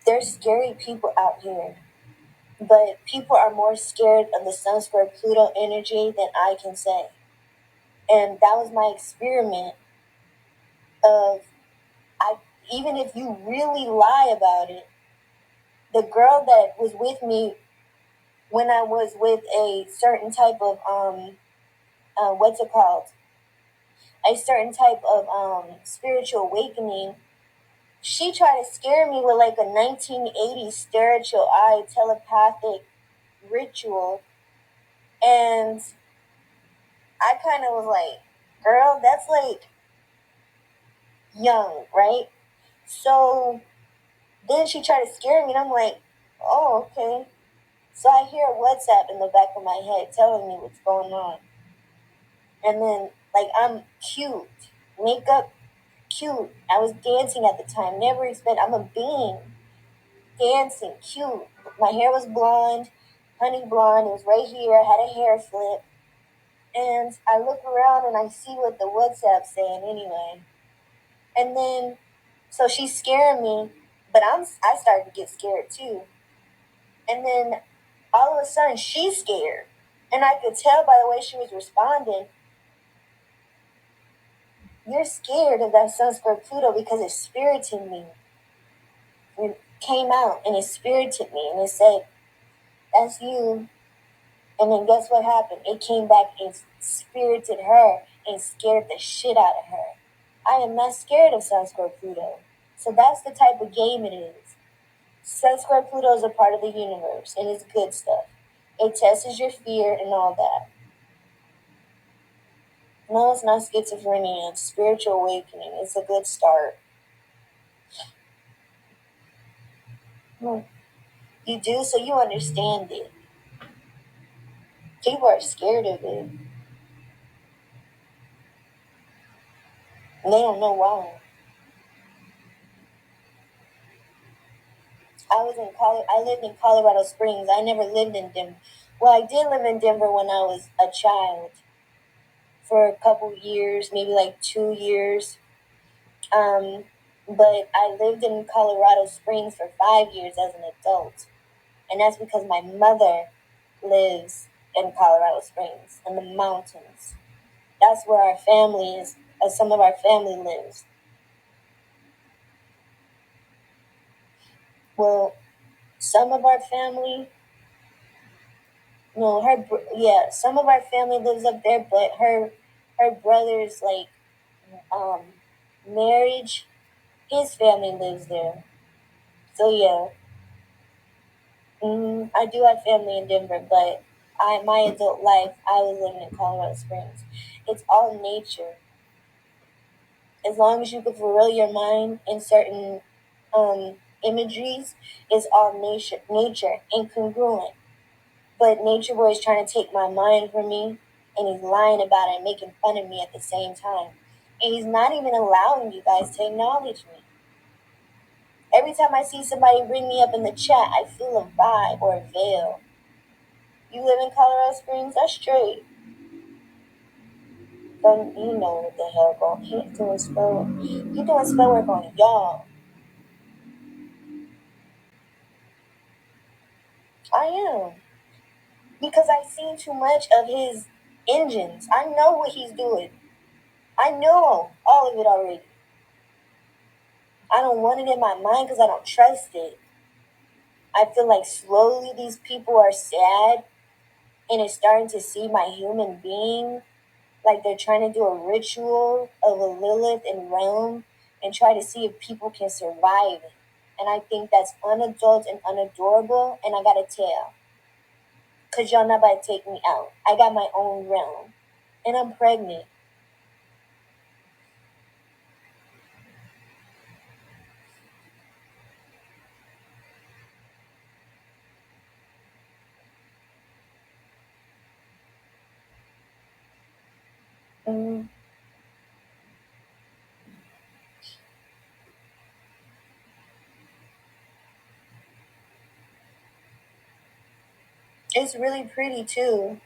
There's scary people out here, but people are more scared of the Sun Square Pluto energy than I can say. And that was my experiment of even if you really lie about it, the girl that was with me when I was with a certain type of what's it called? A certain type of spiritual awakening. She tried to scare me with like a 1980s spiritual eye telepathic ritual, and I kind of was like, girl, that's like young, right? So then she tried to scare me, and I'm like, oh, okay. So I hear WhatsApp in the back of my head telling me what's going on. And then, like, I'm cute, makeup cute. I was dancing at the time, never expect. I'm a being, dancing, cute. My hair was blonde, honey blonde. It was right here. I had a hair flip. And I look around and I see what the WhatsApp's saying anyway. And then, so she's scaring me, but I started to get scared too. And then all of a sudden she's scared. And I could tell by the way she was responding, you're scared of that Sun Square Pluto because it spirited me. It came out and it spirited me and it said, that's you. And then guess what happened? It came back and spirited her and scared the shit out of her. I am not scared of Sun Square Pluto. So that's the type of game it is. Sun Square Pluto is a part of the universe, and it's good stuff. It tests your fear and all that. No, it's not schizophrenia. It's spiritual awakening. It's a good start. You do, so you understand it. People are scared of it. And they don't know why. I lived in Colorado Springs. I never lived in Denver. Well, I did live in Denver when I was a child for a couple years, maybe like 2 years. But I lived in Colorado Springs for 5 years as an adult. And that's because my mother lives in Colorado Springs in the mountains. That's where our family is, some of our family lives. Well, some of our family, no, some of our family lives up there, but her brother's marriage, his family lives there. So yeah, I do have family in Denver, but my adult life, I was living in Colorado Springs. It's all nature. As long as you can fulfill your mind in certain imageries, it's all nature, incongruent. But Nature Boy is trying to take my mind from me, and he's lying about it and making fun of me at the same time. And he's not even allowing you guys to acknowledge me. Every time I see somebody bring me up in the chat, I feel a vibe or a veil. You live in Colorado Springs? That's straight. Don't you know what the hell going? He's doing spell work. He's doing spell work on y'all. I am. Because I've seen too much of his engines. I know what he's doing. I know all of it already. I don't want it in my mind because I don't trust it. I feel like slowly these people are sad and it's starting to see my human being. Like they're trying to do a ritual of a Lilith and realm and try to see if people can survive it. And I think that's unadult and unadorable, and I gotta tell. Because y'all not about to take me out. I got my own realm. And I'm pregnant. It's really pretty too.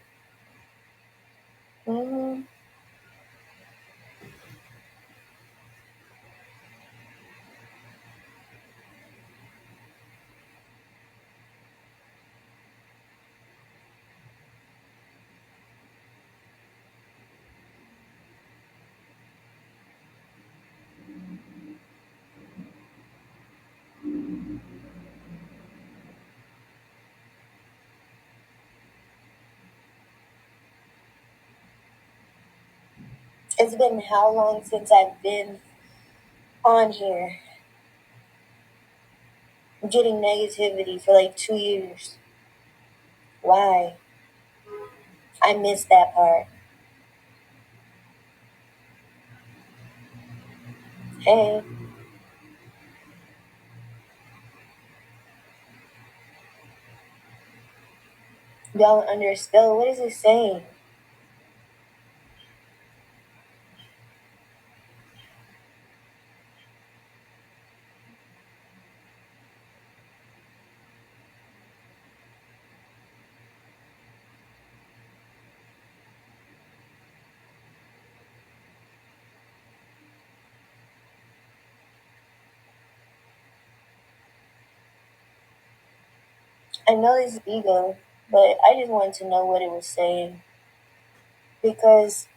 It's been how long since I've been on here getting negativity for like 2 years. Why? I missed that part. Hey, y'all under spell. What is it saying? I know this is ego, but I just wanted to know what it was saying. Because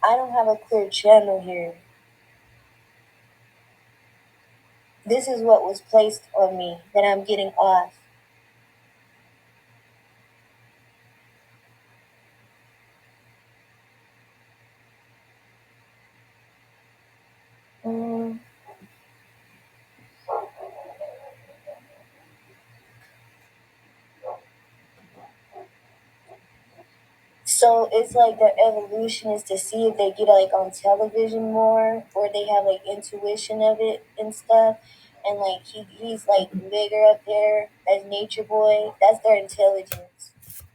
I don't have a clear channel here. This is what was placed on me that I'm getting off. So it's like their evolution is to see if they get like on television more, or they have like intuition of it and stuff. And like he's like bigger up there as Nature Boy. That's their intelligence.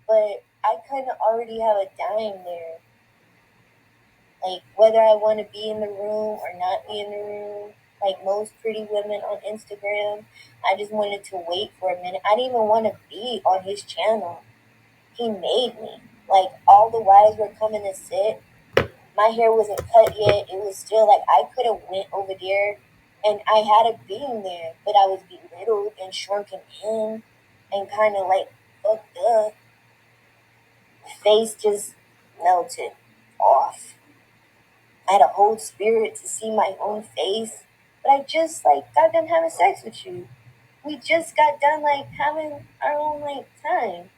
But I kind of already have a dime there. Like whether I want to be in the room or not be in the room. Like most pretty women on Instagram, I just wanted to wait for a minute. I didn't even want to be on his channel. He made me. Like all the wives were coming to sit. My hair wasn't cut yet. It was still like I could have went over there and I had a being there, but I was belittled and shrunken in and kind of like fucked up. Face just melted off. I had a whole spirit to see my own face, but I just like got done having sex with you. We just got done like having our own like time.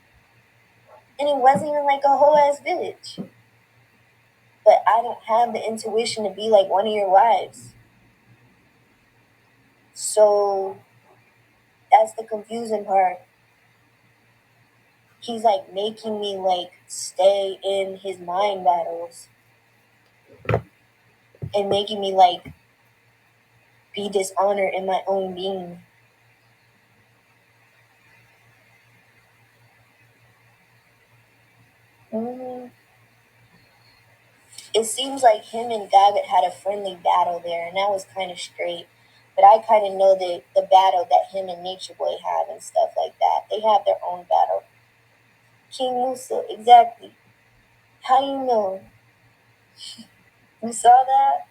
And it wasn't even like a whole ass bitch. But I don't have the intuition to be like one of your wives. So that's the confusing part. He's like making me like stay in his mind battles and making me like be dishonored in my own being. Mm-hmm. It seems like him and Gavitt had a friendly battle there, and that was kind of straight. But I kind of know the battle that him and Nature Boy have and stuff like that. They have their own battle. King Musa, exactly. How you know? You saw that?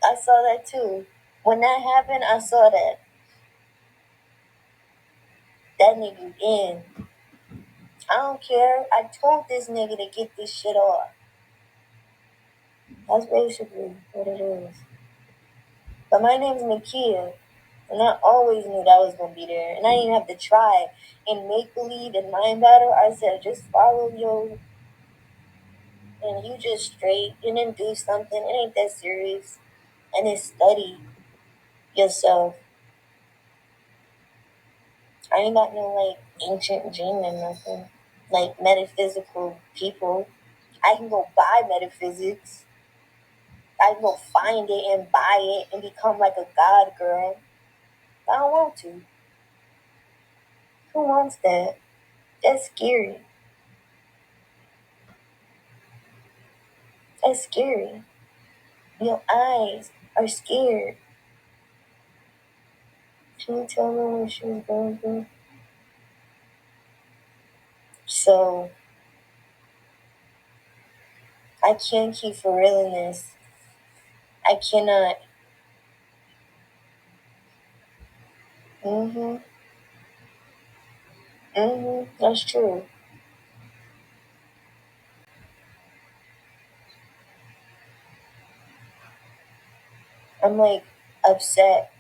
I saw that too. When that happened, I saw that. That nigga in. I don't care. I told this nigga to get this shit off. That's basically what it is. But my name's Nakia, and I always knew that was gonna be there. And I didn't have to try. In make believe and mind battle, I said just follow yo, and you just straight and then do something. It ain't that serious. And then study yourself. I ain't got no like ancient gene or nothing. Like metaphysical people. I can go buy metaphysics. I can go find it and buy it and become like a god girl. I don't want to. Who wants that? That's scary. That's scary. Your eyes are scared. Can you tell me what she was going through? So I can't keep for real in this. I cannot. That's true. I'm like upset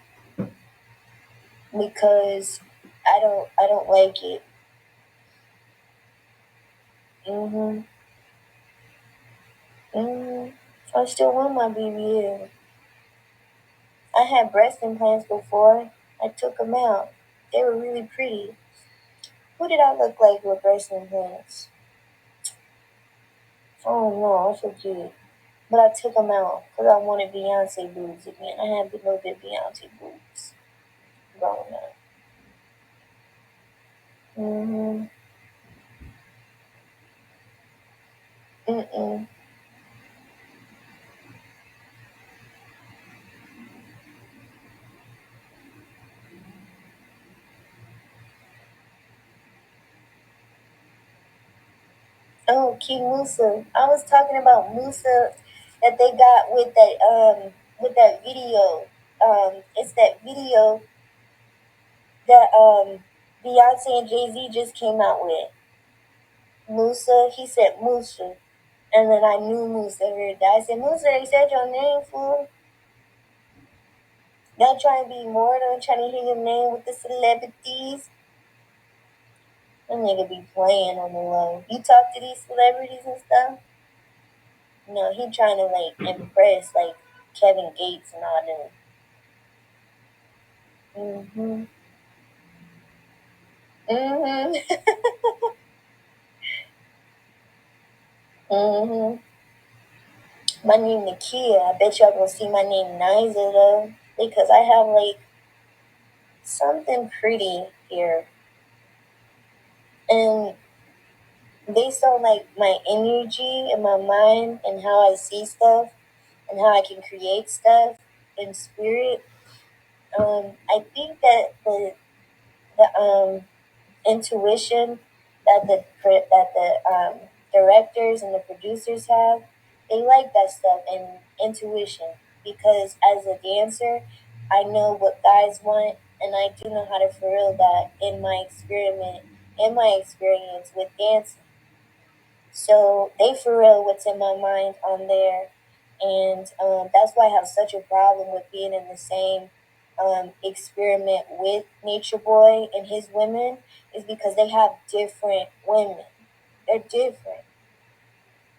because I don't like it. I still want my BBL. I had breast implants before. I took them out. They were really pretty. Who did I look like with breast implants? I don't know. I forget. But I took them out because I wanted Beyonce boobs again. I had a little bit Beyonce boobs growing up. Mm-mm. Oh, King Musa. I was talking about Musa that they got with that video. It's that video that Beyonce and Jay-Z just came out with. Musa, he said Musa. And then I knew Musa heard that. I said, Musa, they said your name, fool. Y'all trying to be mortal, trying to hear your name with the celebrities. That nigga be playing on the low. You talk to these celebrities and stuff? No, he trying to like impress like Kevin Gates and all them. My name Nakia. I bet y'all gonna see my name NYZA though, because I have like something pretty here. And based on like my energy and my mind and how I see stuff and how I can create stuff in spirit, I think that the intuition that the directors and the producers have, they like that stuff and intuition, because as a dancer, I know what guys want, and I do know how to fulfill that in my experience with dancing. So they for real what's in my mind on there, and that's why I have such a problem with being in the same experiment with Nature Boy and his women, is because they have different women. They're different.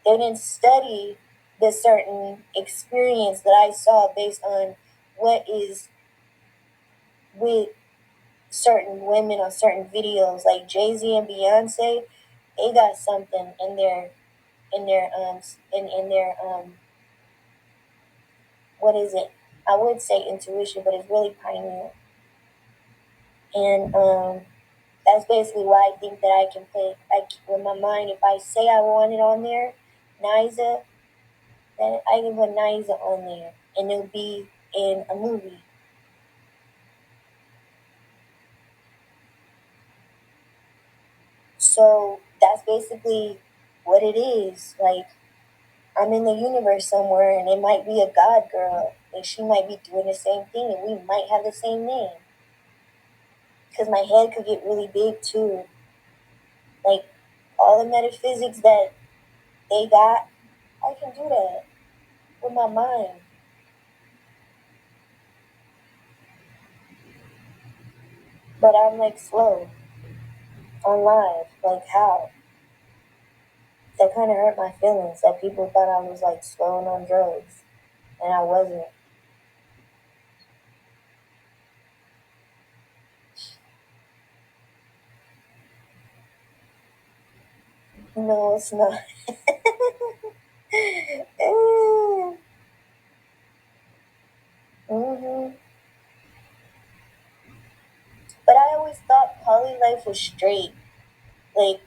They didn't study the certain experience that I saw based on what is with certain women on certain videos, like Jay-Z and Beyonce. They got something in their what is it? I would say intuition, but it's really pineal. And that's basically why I think that I can play like with my mind. If I say I want it on there, NYZA, then I can put NYZA on there, and it'll be in a movie. So that's basically what it is. Like, I'm in the universe somewhere, and it might be a god girl, and she might be doing the same thing, and we might have the same name. Because my head could get really big too. Like, all the metaphysics that they got, I can do that with my mind. But I'm like slow on live. Like, how? That kind of hurt my feelings, that people thought I was like slow and on drugs, and I wasn't. No, it's not. hmm But I always thought poly life was straight. Like,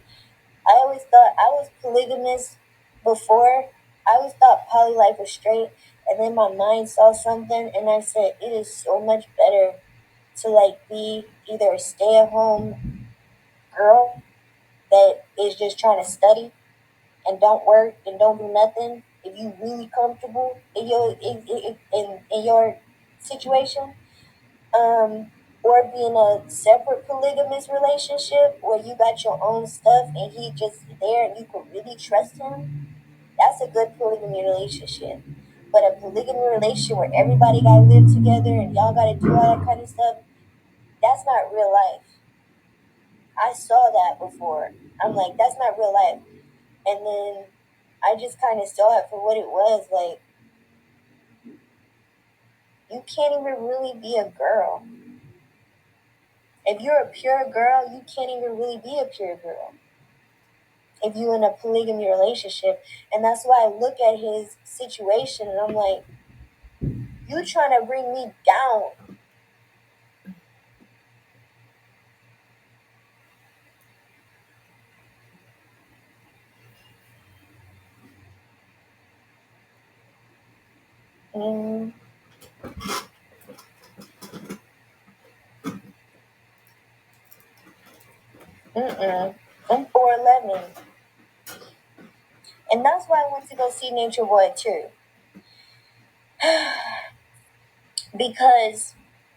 I always thought I was polygamous before. I always thought poly life was straight, and then my mind saw something, and I said it is so much better to like be either a stay-at-home girl that is just trying to study and don't work and don't do nothing. If you really comfortable in your situation, or be in a separate polygamous relationship where you got your own stuff and he just there and you can really trust him, that's a good polygamy relationship. But a polygamy relationship where everybody gotta live together and y'all gotta do all that kind of stuff, that's not real life. I saw that before. I'm like, that's not real life. And then I just kind of saw it for what it was. Like, you can't even really be a girl. If you're a pure girl, you can't even really be a pure girl if you're in a polygamy relationship. And that's why I look at his situation and I'm like, you trying to bring me down. Mm. I'm 4'11". And that's why I went to go see Nature Boy too. Because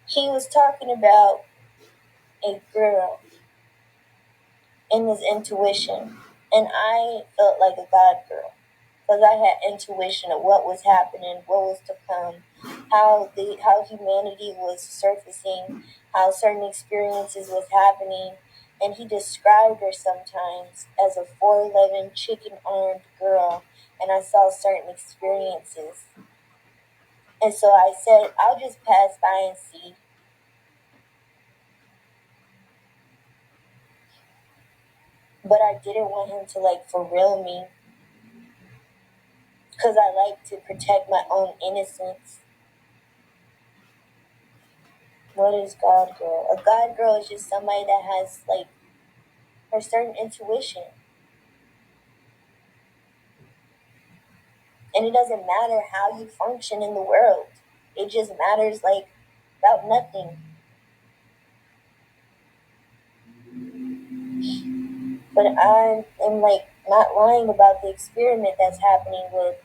he was talking about a girl and his intuition. And I felt like a god girl. Because I had intuition of what was happening, what was to come, how humanity was surfacing, how certain experiences was happening, and he described her sometimes as a 4'11" chicken-armed girl, and I saw certain experiences, and so I said I'll just pass by and see, but I didn't want him to like for real me. because I like to protect my own innocence. What is God girl? A God girl is just somebody that has like a certain intuition. And it doesn't matter how you function in the world. It just matters like about nothing. But I am like not lying about the experiment that's happening with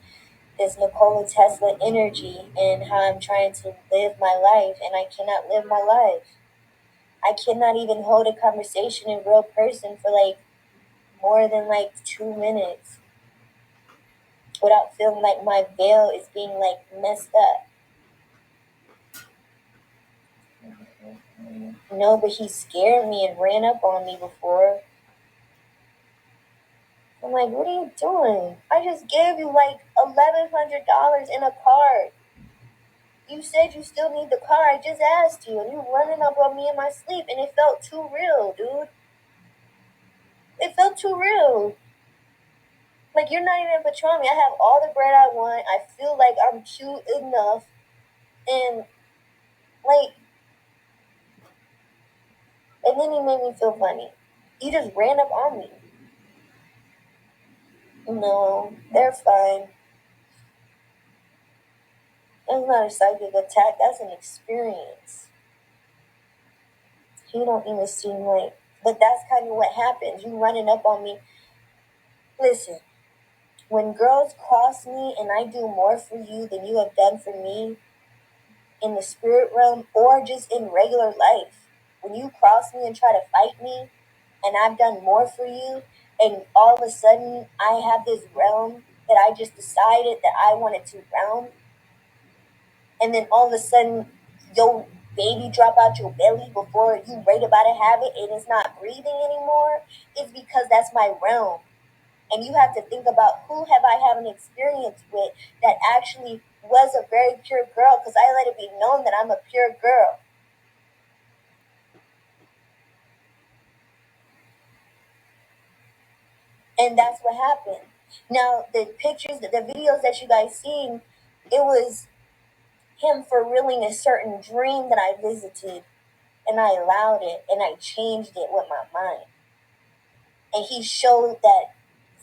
this Nikola Tesla energy and how I'm trying to live my life and I cannot live my life. I cannot even hold a conversation in real person for like more than like 2 minutes without feeling like my veil is being like messed up. No, but he scared me and ran up on me before. I'm like, what are you doing? I just gave you like $1,100 in a card. You said you still need the car. I just asked you, and you running up on me in my sleep, and it felt too real, dude. It felt too real. Like, you're not even patrolling me. I have all the bread I want. I feel like I'm cute enough. And, like, and then he made me feel funny. He just ran up on me. No, they're fine. That's not a psychic attack. That's an experience. You don't even seem like... But that's kind of what happens. You running up on me. Listen, when girls cross me and I do more for you than you have done for me in the spirit realm or just in regular life, when you cross me and try to fight me and I've done more for you, and all of a sudden I have this realm that I just decided that I wanted to realm, and then all of a sudden your baby drop out your belly before you right about to have it and it's not breathing anymore, it's because that's my realm. And you have to think about who have I had an experience with that actually was a very pure girl, because I let it be known that I'm a pure girl. And that's what happened. Now, the pictures, the videos that you guys seen, it was him fulfilling a certain dream that I visited, and I allowed it, and I changed it with my mind. And he showed that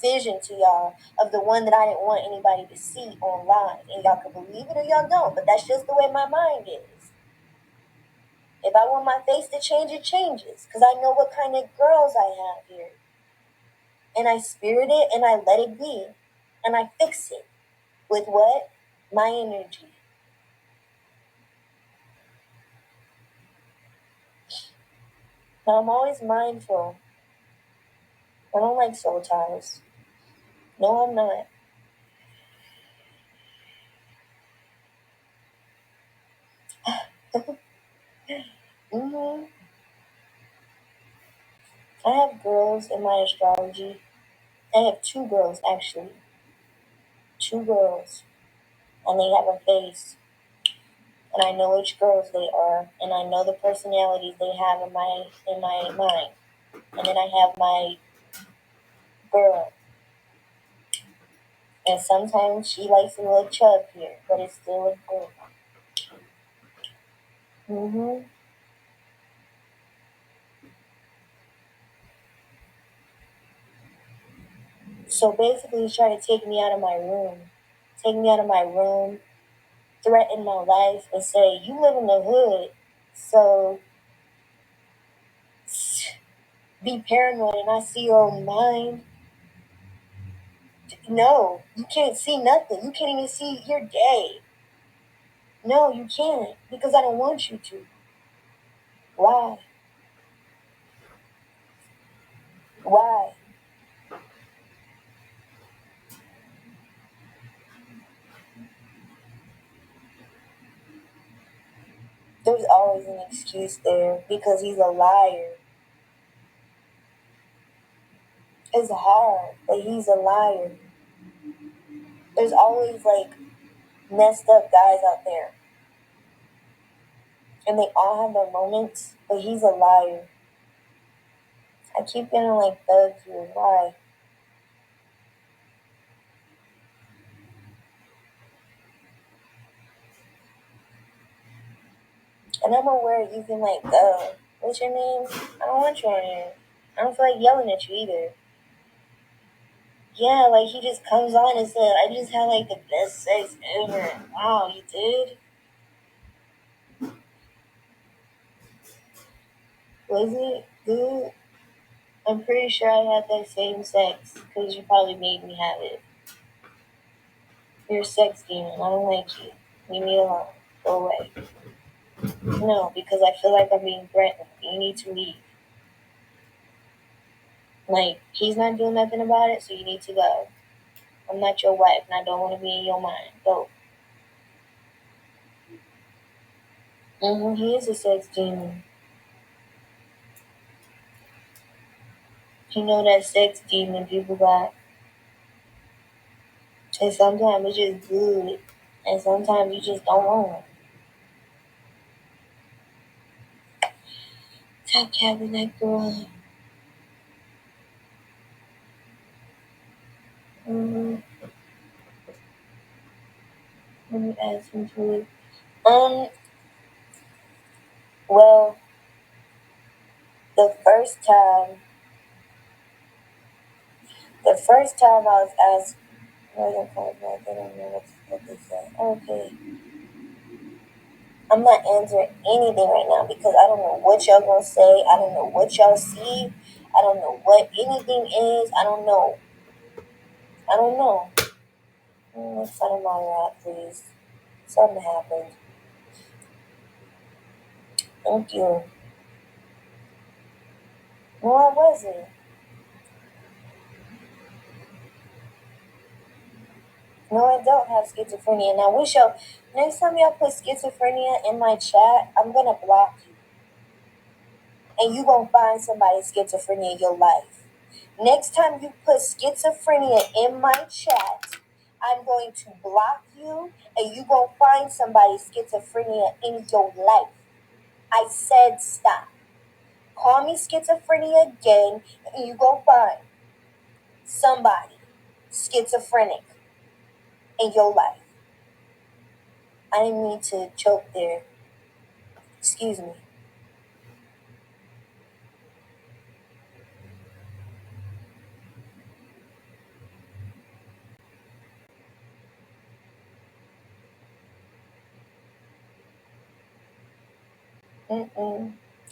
vision to y'all of the one that I didn't want anybody to see online. And y'all can believe it or y'all don't, but that's just the way my mind is. If I want my face to change, it changes, because I know what kind of girls I have here. And I spirit it and I let it be. And I fix it. With what? My energy. Now I'm always mindful. I don't like soul ties. No, I'm not. Mm-hmm. I have girls in my astrology. I have 2 girls, actually. 2 girls. And they have a face. And I know which girls they are. And I know the personalities they have in my mind. And then I have my girl. And sometimes she likes a little chub here, but it's still a girl. Mm-hmm. So basically, he's trying to take me out of my room. Take me out of my room, threaten my life, and say, you live in the hood, so be paranoid and not see your own mind. No, you can't see nothing. You can't even see your day. No, you can't, because I don't want you to. Why? Why? There's always an excuse there, because he's a liar. It's hard, but he's a liar. There's always like messed up guys out there. And they all have their moments, but he's a liar. I keep getting like thugs here. Why? And I'm aware you can like go. What's your name? I don't want you on here. I don't feel like yelling at you either. Yeah, like he just comes on and said, I just had like the best sex ever. Wow, you did? Was it good? I'm pretty sure I had that same sex because you probably made me have it. You're a sex demon. I don't like you. Leave me alone. Go away. No, because I feel like I'm being threatened. You need to leave. Like, he's not doing nothing about it, so you need to go. I'm not your wife, and I don't want to be in your mind. Go. He is a sex demon. You know that sex demon people got. And sometimes it's just good, and sometimes you just don't want it. Stop having that girl. Let me ask him to it. Well, the first time I was asked, I don't know what they said. Okay. I'm not answering anything right now because I don't know what y'all gonna say. I don't know what y'all see. I don't know what anything is. I don't know. Make fun of my rap, please. Something happened. Thank you. No, I wasn't. No, I don't have schizophrenia. And I wish y'all, next time y'all put schizophrenia in my chat, I'm gonna block you. And you gonna find somebody schizophrenia in your life. Next time you put schizophrenia in my chat, I'm going to block you and you gonna find somebody schizophrenia in your life. I said stop. Call me schizophrenia again and you gonna find somebody schizophrenic in your life. I didn't mean to choke there. Excuse me.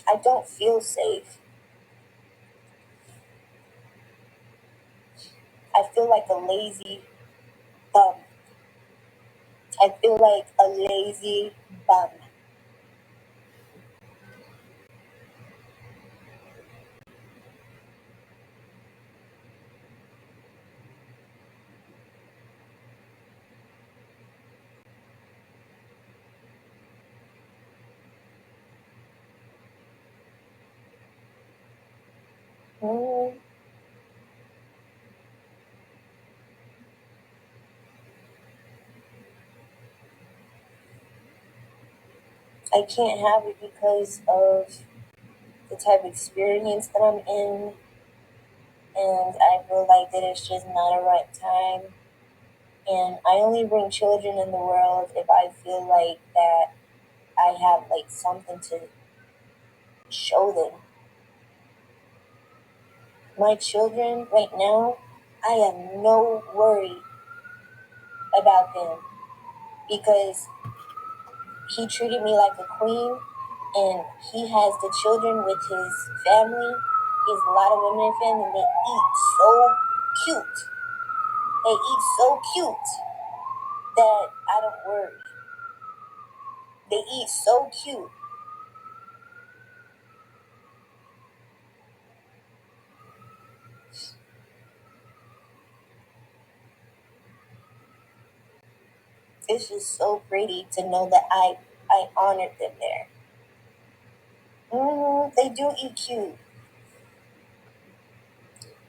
I don't feel safe. I feel like a lazy bum. I feel like a lazy bum. I can't have it because of the type of experience that I'm in, and I feel like that it's just not a right time. And I only bring children in the world if I feel like that I have like something to show them. My children right now, I have no worry about them because he treated me like a queen and he has the children with his family. He has a lot of women in his family and they eat so cute. They eat so cute that I don't worry. They eat so cute. It's just so pretty to know that I honored them there. They do eat cute.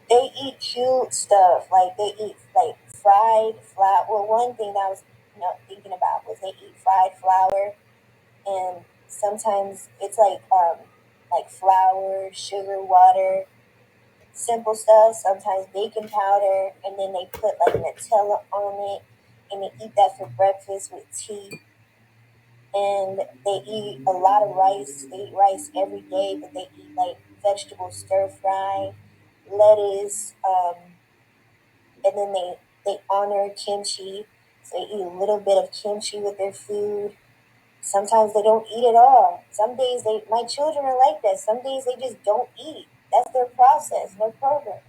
They eat cute stuff. Like they eat like fried flour. Well, one thing that I was thinking about was they eat fried flour, and sometimes it's like flour, sugar, water, simple stuff. Sometimes baking powder, and then they put like Nutella on it, and they eat that for breakfast with tea. and they eat a lot of rice. They eat rice every day, but they eat like vegetable stir fry, lettuce, and then they honor kimchi. So they eat a little bit of kimchi with their food. Sometimes they don't eat at all. Some days my children are like that. Some days they just don't eat. That's their process, their program.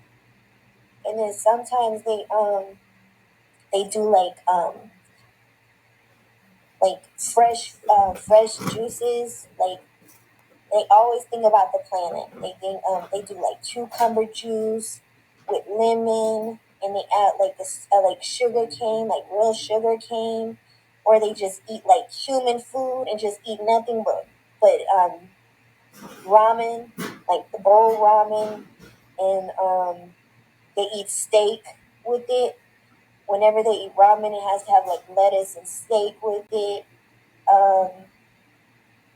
And then sometimes they do like fresh juices. Like they always think about the planet. They do like cucumber juice with lemon, and they add like sugar cane, like real sugar cane, or they just eat like human food and just eat nothing but ramen, like the bowl ramen, and they eat steak with it. Whenever they eat ramen, it has to have like lettuce and steak with it.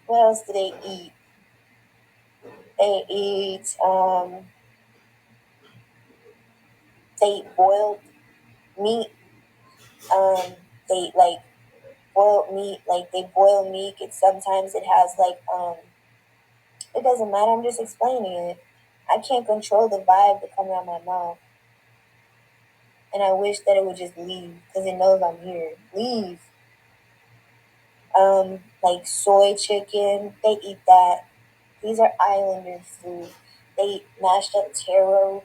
What else do they eat? They eat boiled meat. They eat like boiled meat, like they boil meat, and sometimes it has it doesn't matter. I'm just explaining it. I can't control the vibe that comes out of my mouth. And I wish that it would just leave because it knows I'm here. Leave. Like soy chicken, they eat that. These are islander food. They eat mashed up taro.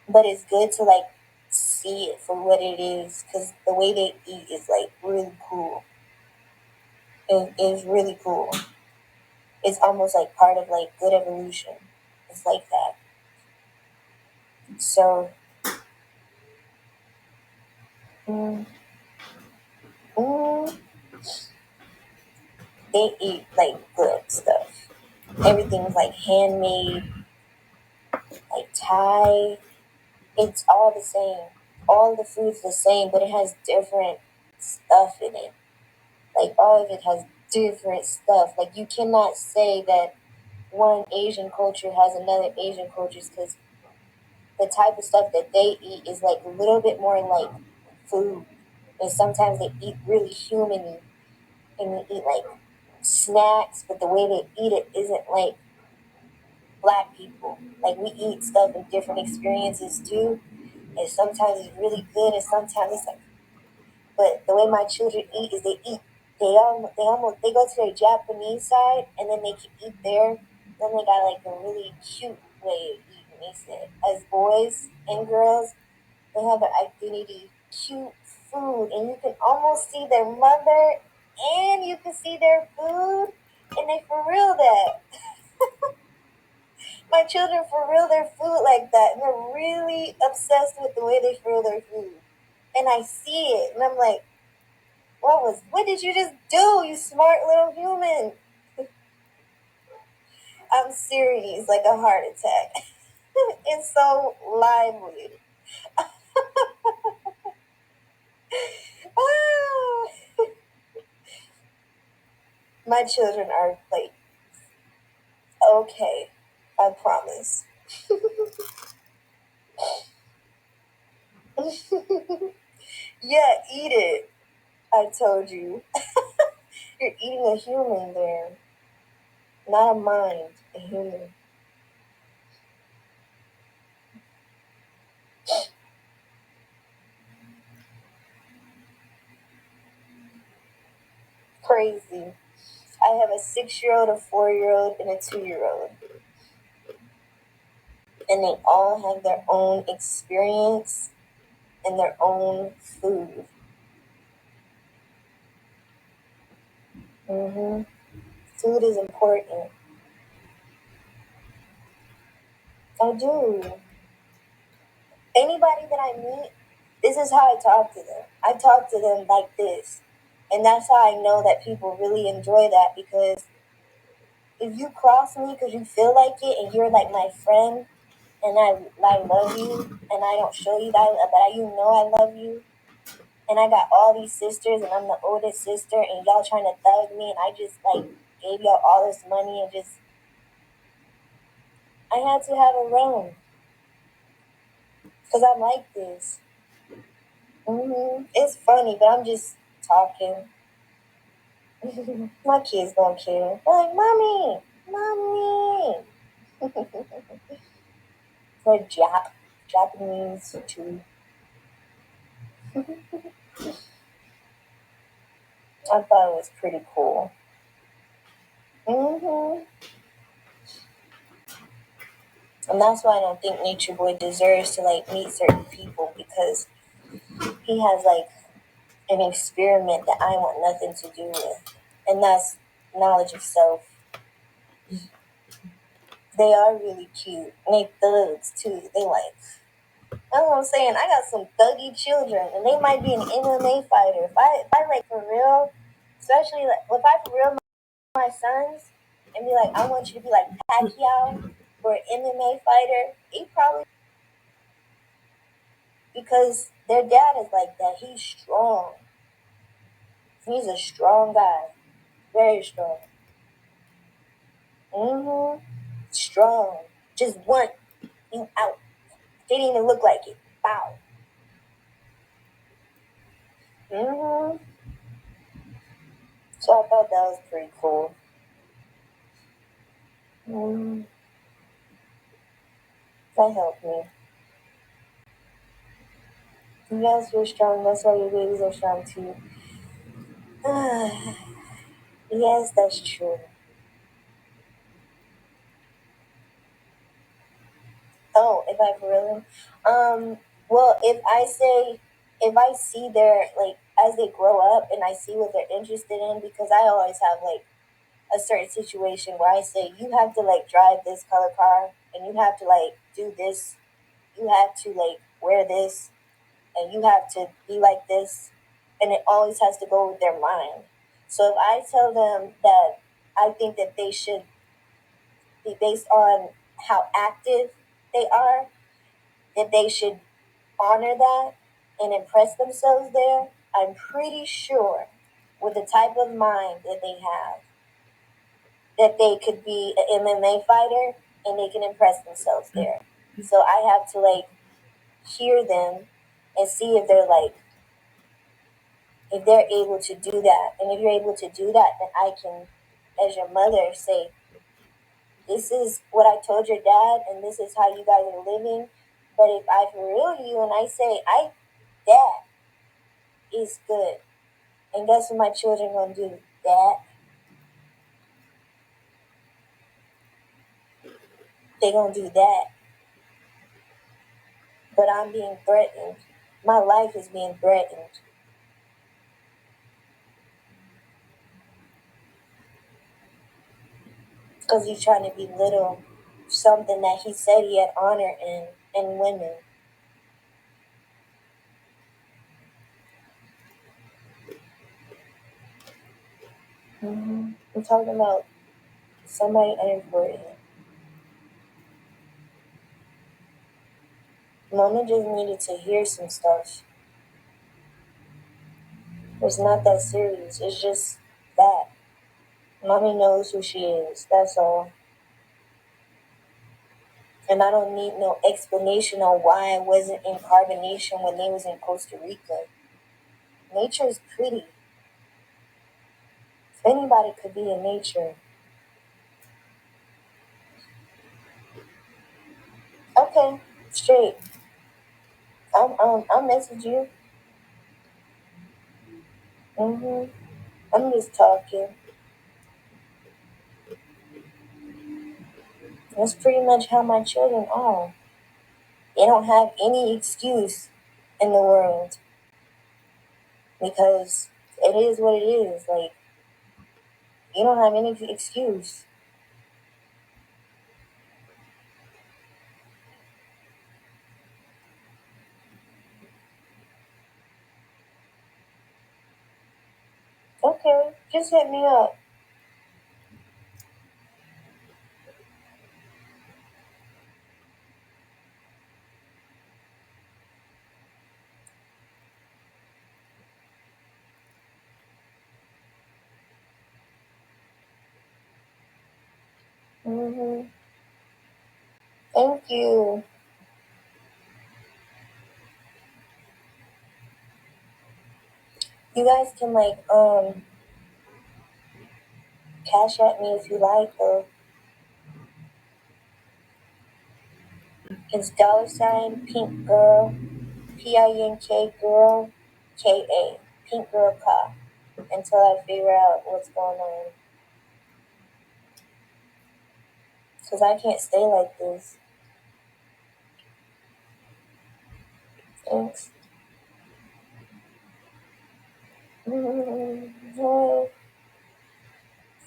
But it's good to like see it for what it is because the way they eat is like really cool. It's really cool. It's almost like part of like good evolution. It's like that. So, mm, mm, they eat like good stuff. Everything's like handmade, like Thai. It's all the same. All the food's the same, but it has different stuff in it. Like all of it has different stuff. Like you cannot say that one Asian culture has another Asian culture because the type of stuff that they eat is like a little bit more like food. And sometimes they eat really human-y and they eat like snacks, but the way they eat it isn't like black people. Like we eat stuff in different experiences too. And sometimes it's really good and sometimes it's like, but the way my children eat is they go to their Japanese side and then they can eat there. Then they got like a really cute way of eating. They said as boys and girls, they have an identity cute food, and you can almost see their mother, and you can see their food, and they for real that. My children for real their food like that, and they're really obsessed with the way they feel their food, and I see it, and I'm like, what did you just do, you smart little human? I'm serious, like a heart attack. It's so lively. My children are like, okay, I promise. Yeah, eat it. I told you. You're eating a human there. Not a mind, a human. Crazy. I have a 6-year-old, a 4-year-old, and a 2-year-old. And they all have their own experience and their own food. Food is important. I do. Anybody that I meet, this is how I talk to them. I talk to them like this. And that's how I know that people really enjoy that, because if you cross me because you feel like it and you're like my friend and I love you and I don't show you that, but you know I love you, and I got all these sisters and I'm the oldest sister and y'all trying to thug me and I just like gave y'all all this money and just, I had to have a room because I'm like this. It's funny, but I'm just talking. My kids don't care. They're like, mommy, mommy. They're Japanese too. I thought it was pretty cool. And that's why I don't think Nature Boy deserves to like meet certain people, because he has like an experiment that I want nothing to do with, and that's knowledge of self. They are really cute, and they thugs too. They like, that's what I'm saying. I got some thuggy children, and they might be an MMA fighter. If I like for real, especially like if I for real my sons and be like, I want you to be like Pacquiao or an MMA fighter, he probably, because their dad is like that. He's strong. He's a strong guy, very strong. Strong. Just one, you out. Didn't even look like it. Bow. So I thought that was pretty cool. That helped me. You guys feel strong. That's why your babies are strong too. Yes, that's true. Oh, if I really, well, if I see their like as they grow up and I see what they're interested in, because I always have like a certain situation where I say you have to like drive this color car and you have to like do this, you have to like wear this, and you have to be like this, and it always has to go with their mind. So if I tell them that I think that they should be based on how active they are, that they should honor that and impress themselves there, I'm pretty sure with the type of mind that they have, that they could be an MMA fighter and they can impress themselves there. So I have to like hear them and see if they're like, if they're able to do that. And if you're able to do that, then I can, as your mother, say, this is what I told your dad and this is how you guys are living. But if I real you and I say, that is good. And guess what my children gonna do? That. They gonna do that. But I'm being threatened. My life is being threatened. Because he's trying to belittle something that he said he had honor in women. I'm talking about somebody unimportant. Mama just needed to hear some stuff. It's not that serious. It's just that. Mommy knows who she is. That's all. And I don't need no explanation on why I wasn't in carbonation when they was in Costa Rica. Nature is pretty. Anybody could be in nature. Okay, straight. I'll message you. I'm just talking. That's pretty much how my children are. They don't have any excuse in the world because it is what it is. Like, you don't have any excuse. Okay, just hit me up. Thank you. You guys can like Cash at me if you like, though. It's $ Pink Girl, PINK Girl, KA, Pink Girl Ka, until I figure out what's going on. Because I can't stay like this. Thanks.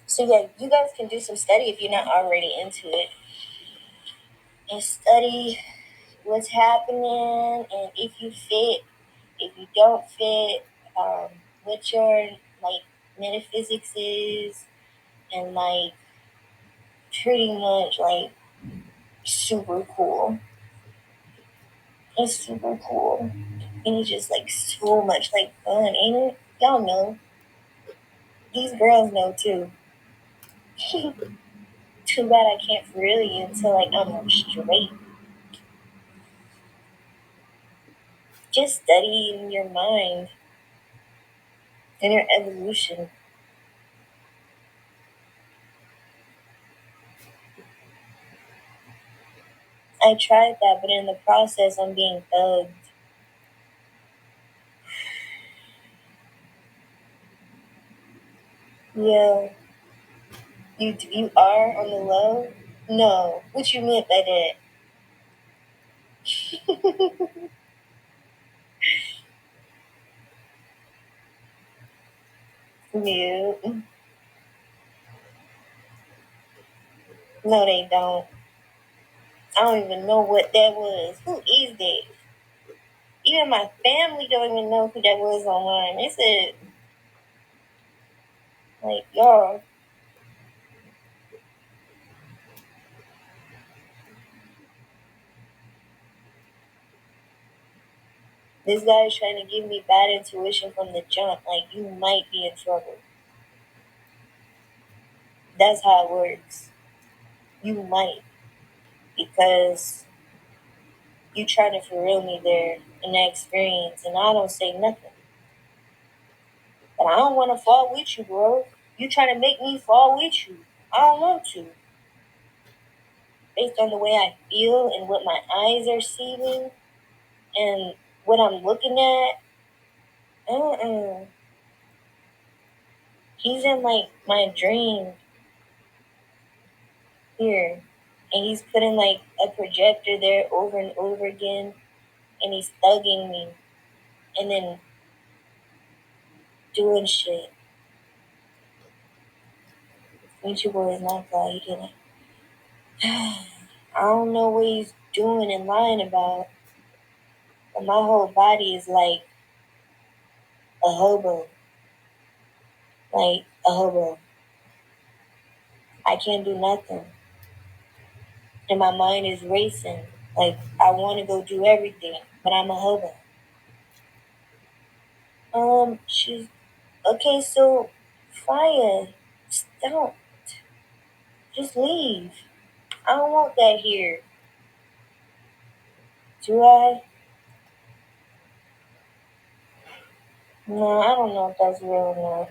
So yeah, you guys can do some study if you're not already into it. And study what's happening, and if you fit, if you don't fit, what your like metaphysics is, and like pretty much like super cool. It's super cool. And it's just like so much like fun, ain't it? Y'all know. These girls know too. Too bad I can't really until like I'm straight. Just study in your mind and your evolution. I tried that, but in the process, I'm being thugged. Yeah. You are on the low? No. What you meant by that? Yeah. No, they don't. I don't even know what that was. Who is that? Even my family don't even know who that was online. They said, like, y'all. This guy is trying to give me bad intuition from the jump. Like, you might be in trouble. That's how it works. You might. Because you trying to for real me there in that experience, and I don't say nothing. But I don't want to fall with you, bro. You trying to make me fall with you. I don't want to. Based on the way I feel and what my eyes are seeing and what I'm looking at, he's in like my dream here. And he's putting like a projector there over and over again. And he's thugging me. And then doing shit. YouTube boy is not fly. He didn't. I don't know what he's doing and lying about. But my whole body is like a hobo. Like a hobo. I can't do nothing. And my mind is racing. Like, I want to go do everything, but I'm a hobo. She's... Okay, so, Fire, don't. Just leave. I don't want that here. Do I? No, I don't know if that's real or not.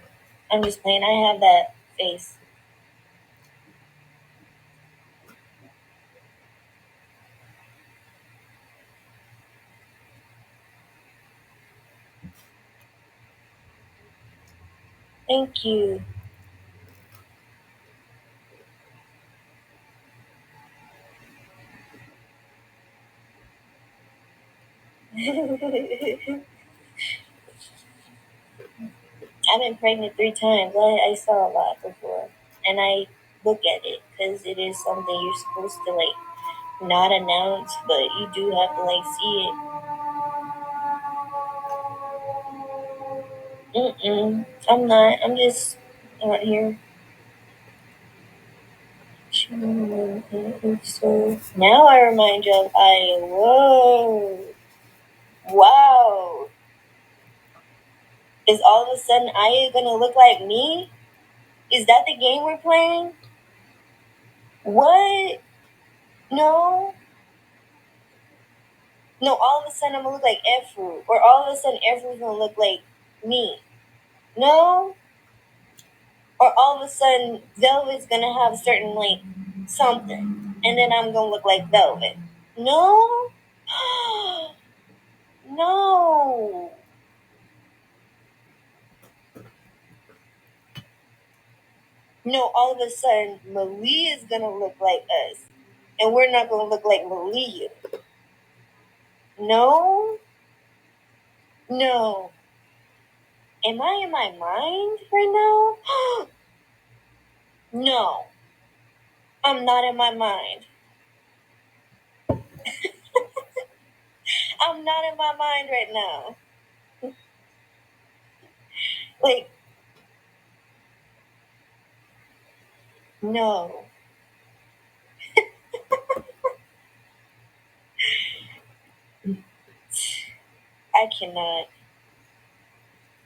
I'm just playing. I have that face. Thank you. I've been pregnant 3 times. I saw a lot before. And I look at it because it is something you're supposed to, like, not announce, but you do have to, like, see it. I'm not. I'm just out here. So now I remind you of whoa. Wow. Is all of a sudden Aya gonna look like me? Is that the game we're playing? What? No. No, all of a sudden I'm gonna look like Efru. Or all of a sudden Efru's gonna look like me. No? Or all of a sudden, Velvet's gonna have certain, like, something. And then I'm gonna look like Velvet. No? No. No, all of a sudden, Malia is gonna look like us. And we're not gonna look like Malia. No? No. Am I in my mind right now? No. I'm not in my mind. I'm not in my mind right now. Like, no. I cannot.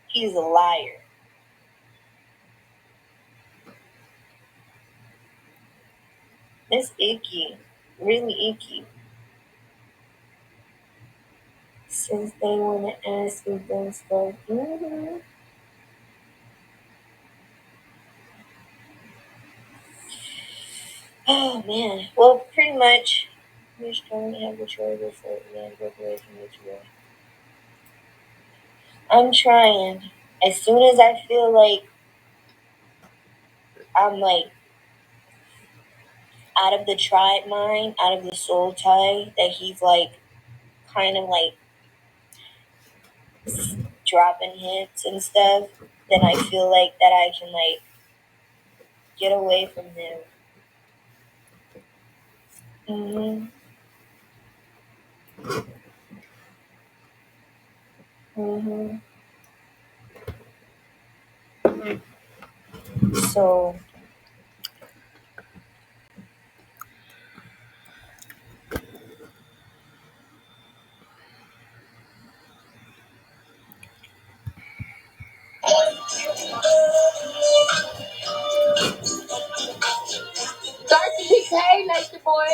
He's a liar. It's icky. Really icky. Since they want to ask me those stuff. Mm-hmm. Oh, man. Well, pretty much, we strongly have the choice before man broke away from each other. I'm trying. As soon as I feel like I'm, like, out of the tribe mind, out of the soul tie, that he's, like, kind of, like, dropping hits and stuff, then I feel like that I can, like, get away from him. Mm-hmm. Mm-hmm. So, Hey, Nature Boy.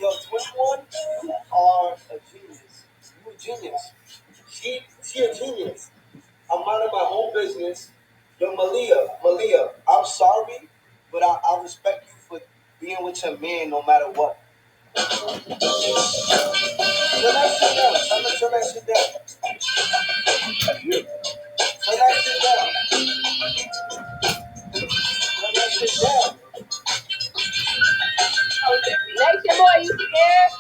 Yo, 21, you are a genius. You a genius. She a genius. I'm minding my own business. Yo, Malia, I'm sorry, but I respect you for being with your man no matter what. Turn that shit down. Turn that shit down. Turn that shit down. Turn that shit down. Nature Boy, you scared?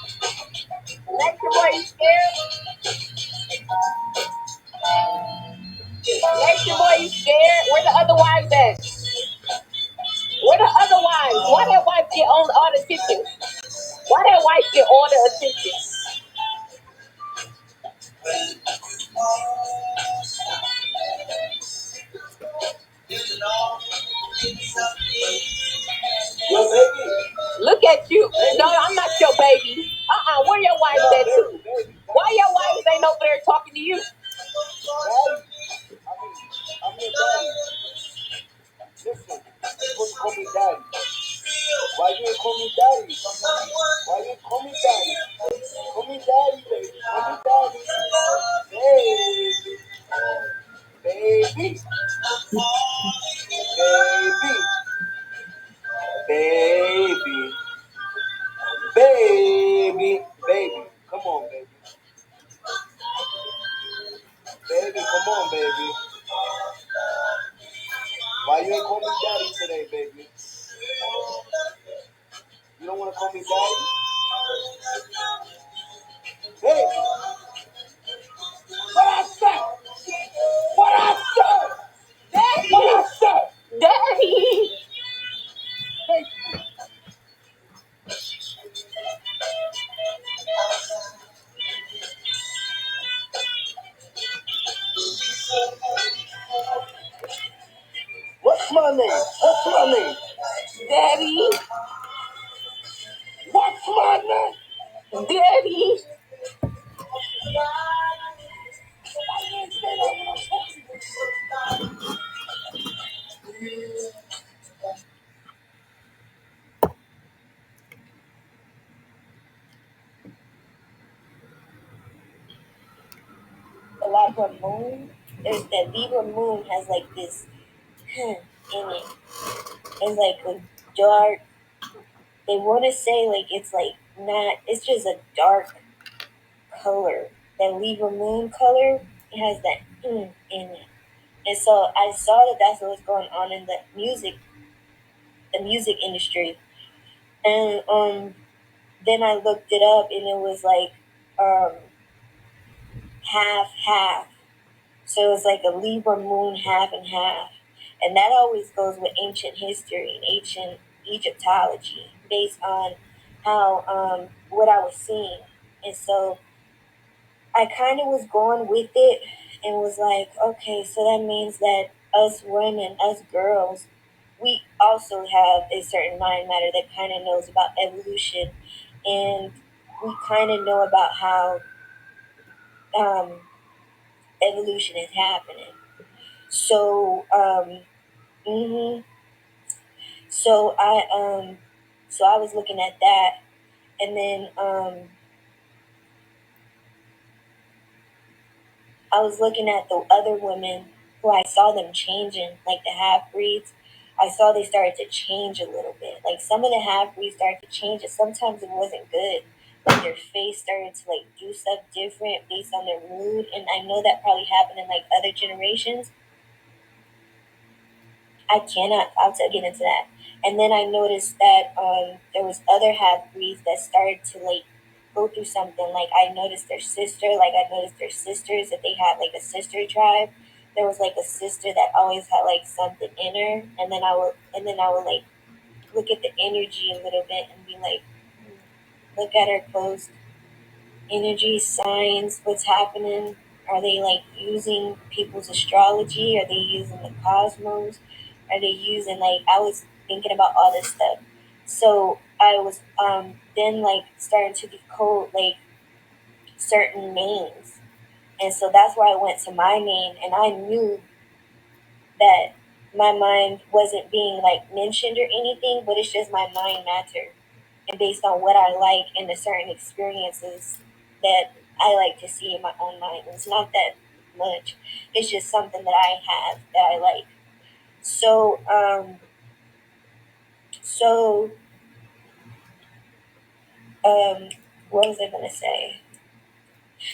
Nature Boy, you scared? Nature Boy, you scared? Where the other wives at? Where the other wives? Why that wife get all the attention? Why that wife get all the attention? Yo, baby. Look at you. No, I'm not your baby. Where your wife at too? Why your wives ain't over there talking to you? Daddy. I'm your daddy. Listen, you're supposed to call me daddy. Why you ain't call me daddy? Why you ain't call me daddy? Call me daddy, baby. Call me daddy. Baby. Baby. Baby. Come on, baby. Baby, come on, baby. Why you ain't call me daddy today, baby? You don't want to call me daddy? Baby. What I said? Daddy. What's my name? Daddy. What's my name? Daddy. Libra moon. There's that Libra moon has like this in it. It's like a dark. They want to say like it's like not. It's just a dark color. That Libra moon color. It has that in it. And so I saw that that's what was going on in the music industry. And then I looked it up, and it was like half half. So it was like a Libra moon half and half. And that always goes with ancient history and ancient Egyptology based on how what I was seeing. And so I kind of was going with it and was like, okay, so that means that us women, us girls, we also have a certain mind matter that kind of knows about evolution, and we kind of know about how um, evolution is happening. So, mhm. so so I was looking at that, and then I was looking at the other women who I saw them changing, like the half breeds. I saw they started to change a little bit. Like some of the half breeds started to change, and sometimes it wasn't good. Like their face started to like do stuff different based on their mood, and I know that probably happened in like other generations. I cannot. I'll get into that. And then I noticed that there was other half breeds that started to like go through something. Like I noticed their sister. Like I noticed their sisters that they had like a sister tribe. There was like a sister that always had like something in her, and then I would like look at the energy a little bit and be like, look at her post energy signs, what's happening. Are they like using people's astrology? Are they using the cosmos? Are they using like I was thinking about all this stuff. So I was then like starting to decode like certain names. And so that's where I went to my name, and I knew that my mind wasn't being like mentioned or anything, but it's just my mind matter. And based on what I like and the certain experiences that I like to see in my own mind. It's not that much. It's just something that I have that I like. So so what was I gonna say?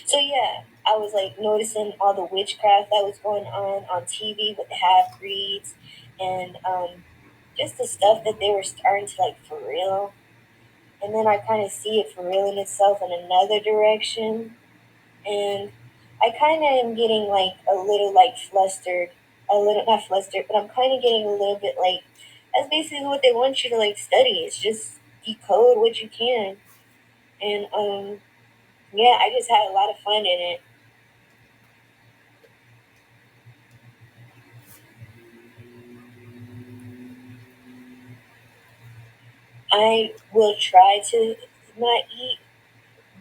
So yeah, I was like noticing all the witchcraft that was going on TV with the half breeds, and just the stuff that they were starting to like for real. And then I kind of see it for real in itself in another direction, and I kind of am getting like a little like flustered, a little not flustered, but I'm kind of getting a little bit like that's basically what they want you to like study. It's just decode what you can, and yeah, I just had a lot of fun in it. I will try to not eat,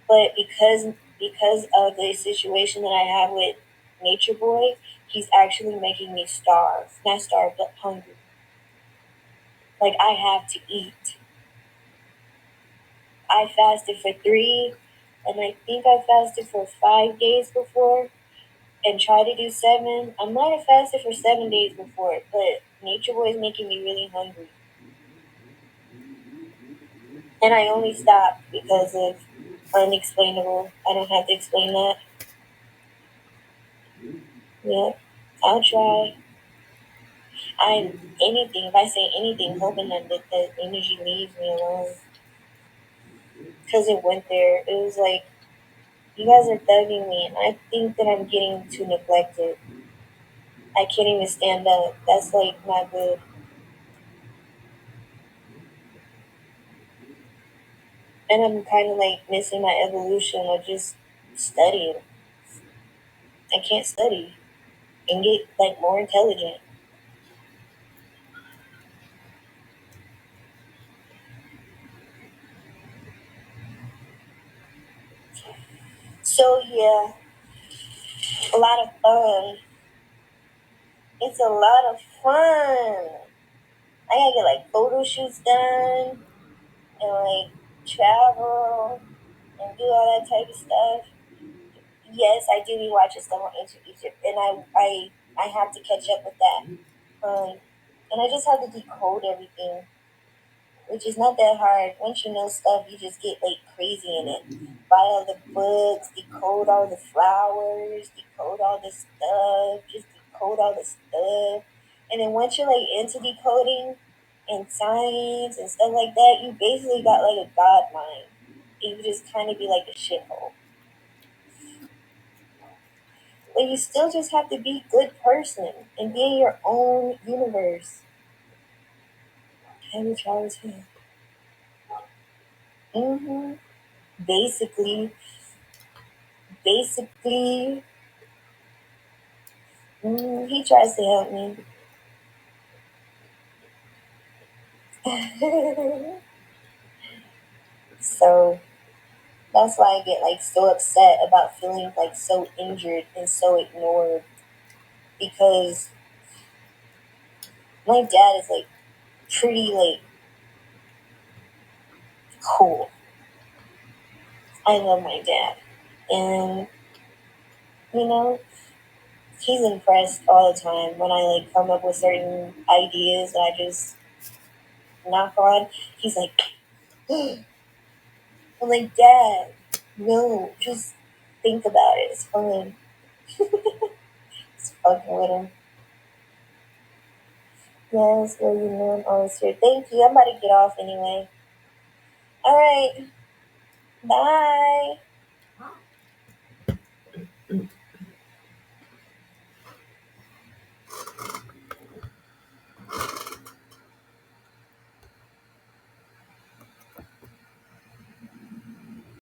but because of the situation that I have with Nature Boy, he's actually making me starve. Not starve, but hungry. Like I have to eat. I fasted for 3, and I think I fasted for 5 days before, and tried to do 7. I might have fasted for 7 days before, but Nature Boy is making me really hungry. And I only stopped because of unexplainable. I don't have to explain that. Yeah, I'll try. I'm anything. If I say anything, hoping that the energy leaves me alone. Because it went there. It was like, you guys are thugging me, and I think that I'm getting too neglected. I can't even stand up. That's like not good. And I'm kind of like missing my evolution of just studying. I can't study and get like more intelligent. So yeah, a lot of fun. It's a lot of fun. I gotta get like photo shoots done and like travel and do all that type of stuff. Yes, I do be watching stuff on Ancient Egypt, and I have to catch up with that. And I just have to decode everything, which is not that hard. Once you know stuff, you just get like crazy in it. Buy all the books, decode all the flowers, decode all the stuff, just decode all the stuff. And then once you're like into decoding and science and stuff like that, you basically got like a god mind. You just kind of be like a shithole. But you still just have to be a good person and be in your own universe. Time travels here. Basically, he tries to help me. So that's why I get like so upset about feeling like so injured and so ignored, because my dad is like pretty like cool. I love my dad, and you know, he's impressed all the time when I like come up with certain ideas that I just knock on. He's like, I'm like, Dad, no, just think about it. It's fun. It's fucking with him. Yes, well, you know, I'm always here. Thank you. I'm about to get off anyway. All right. Bye.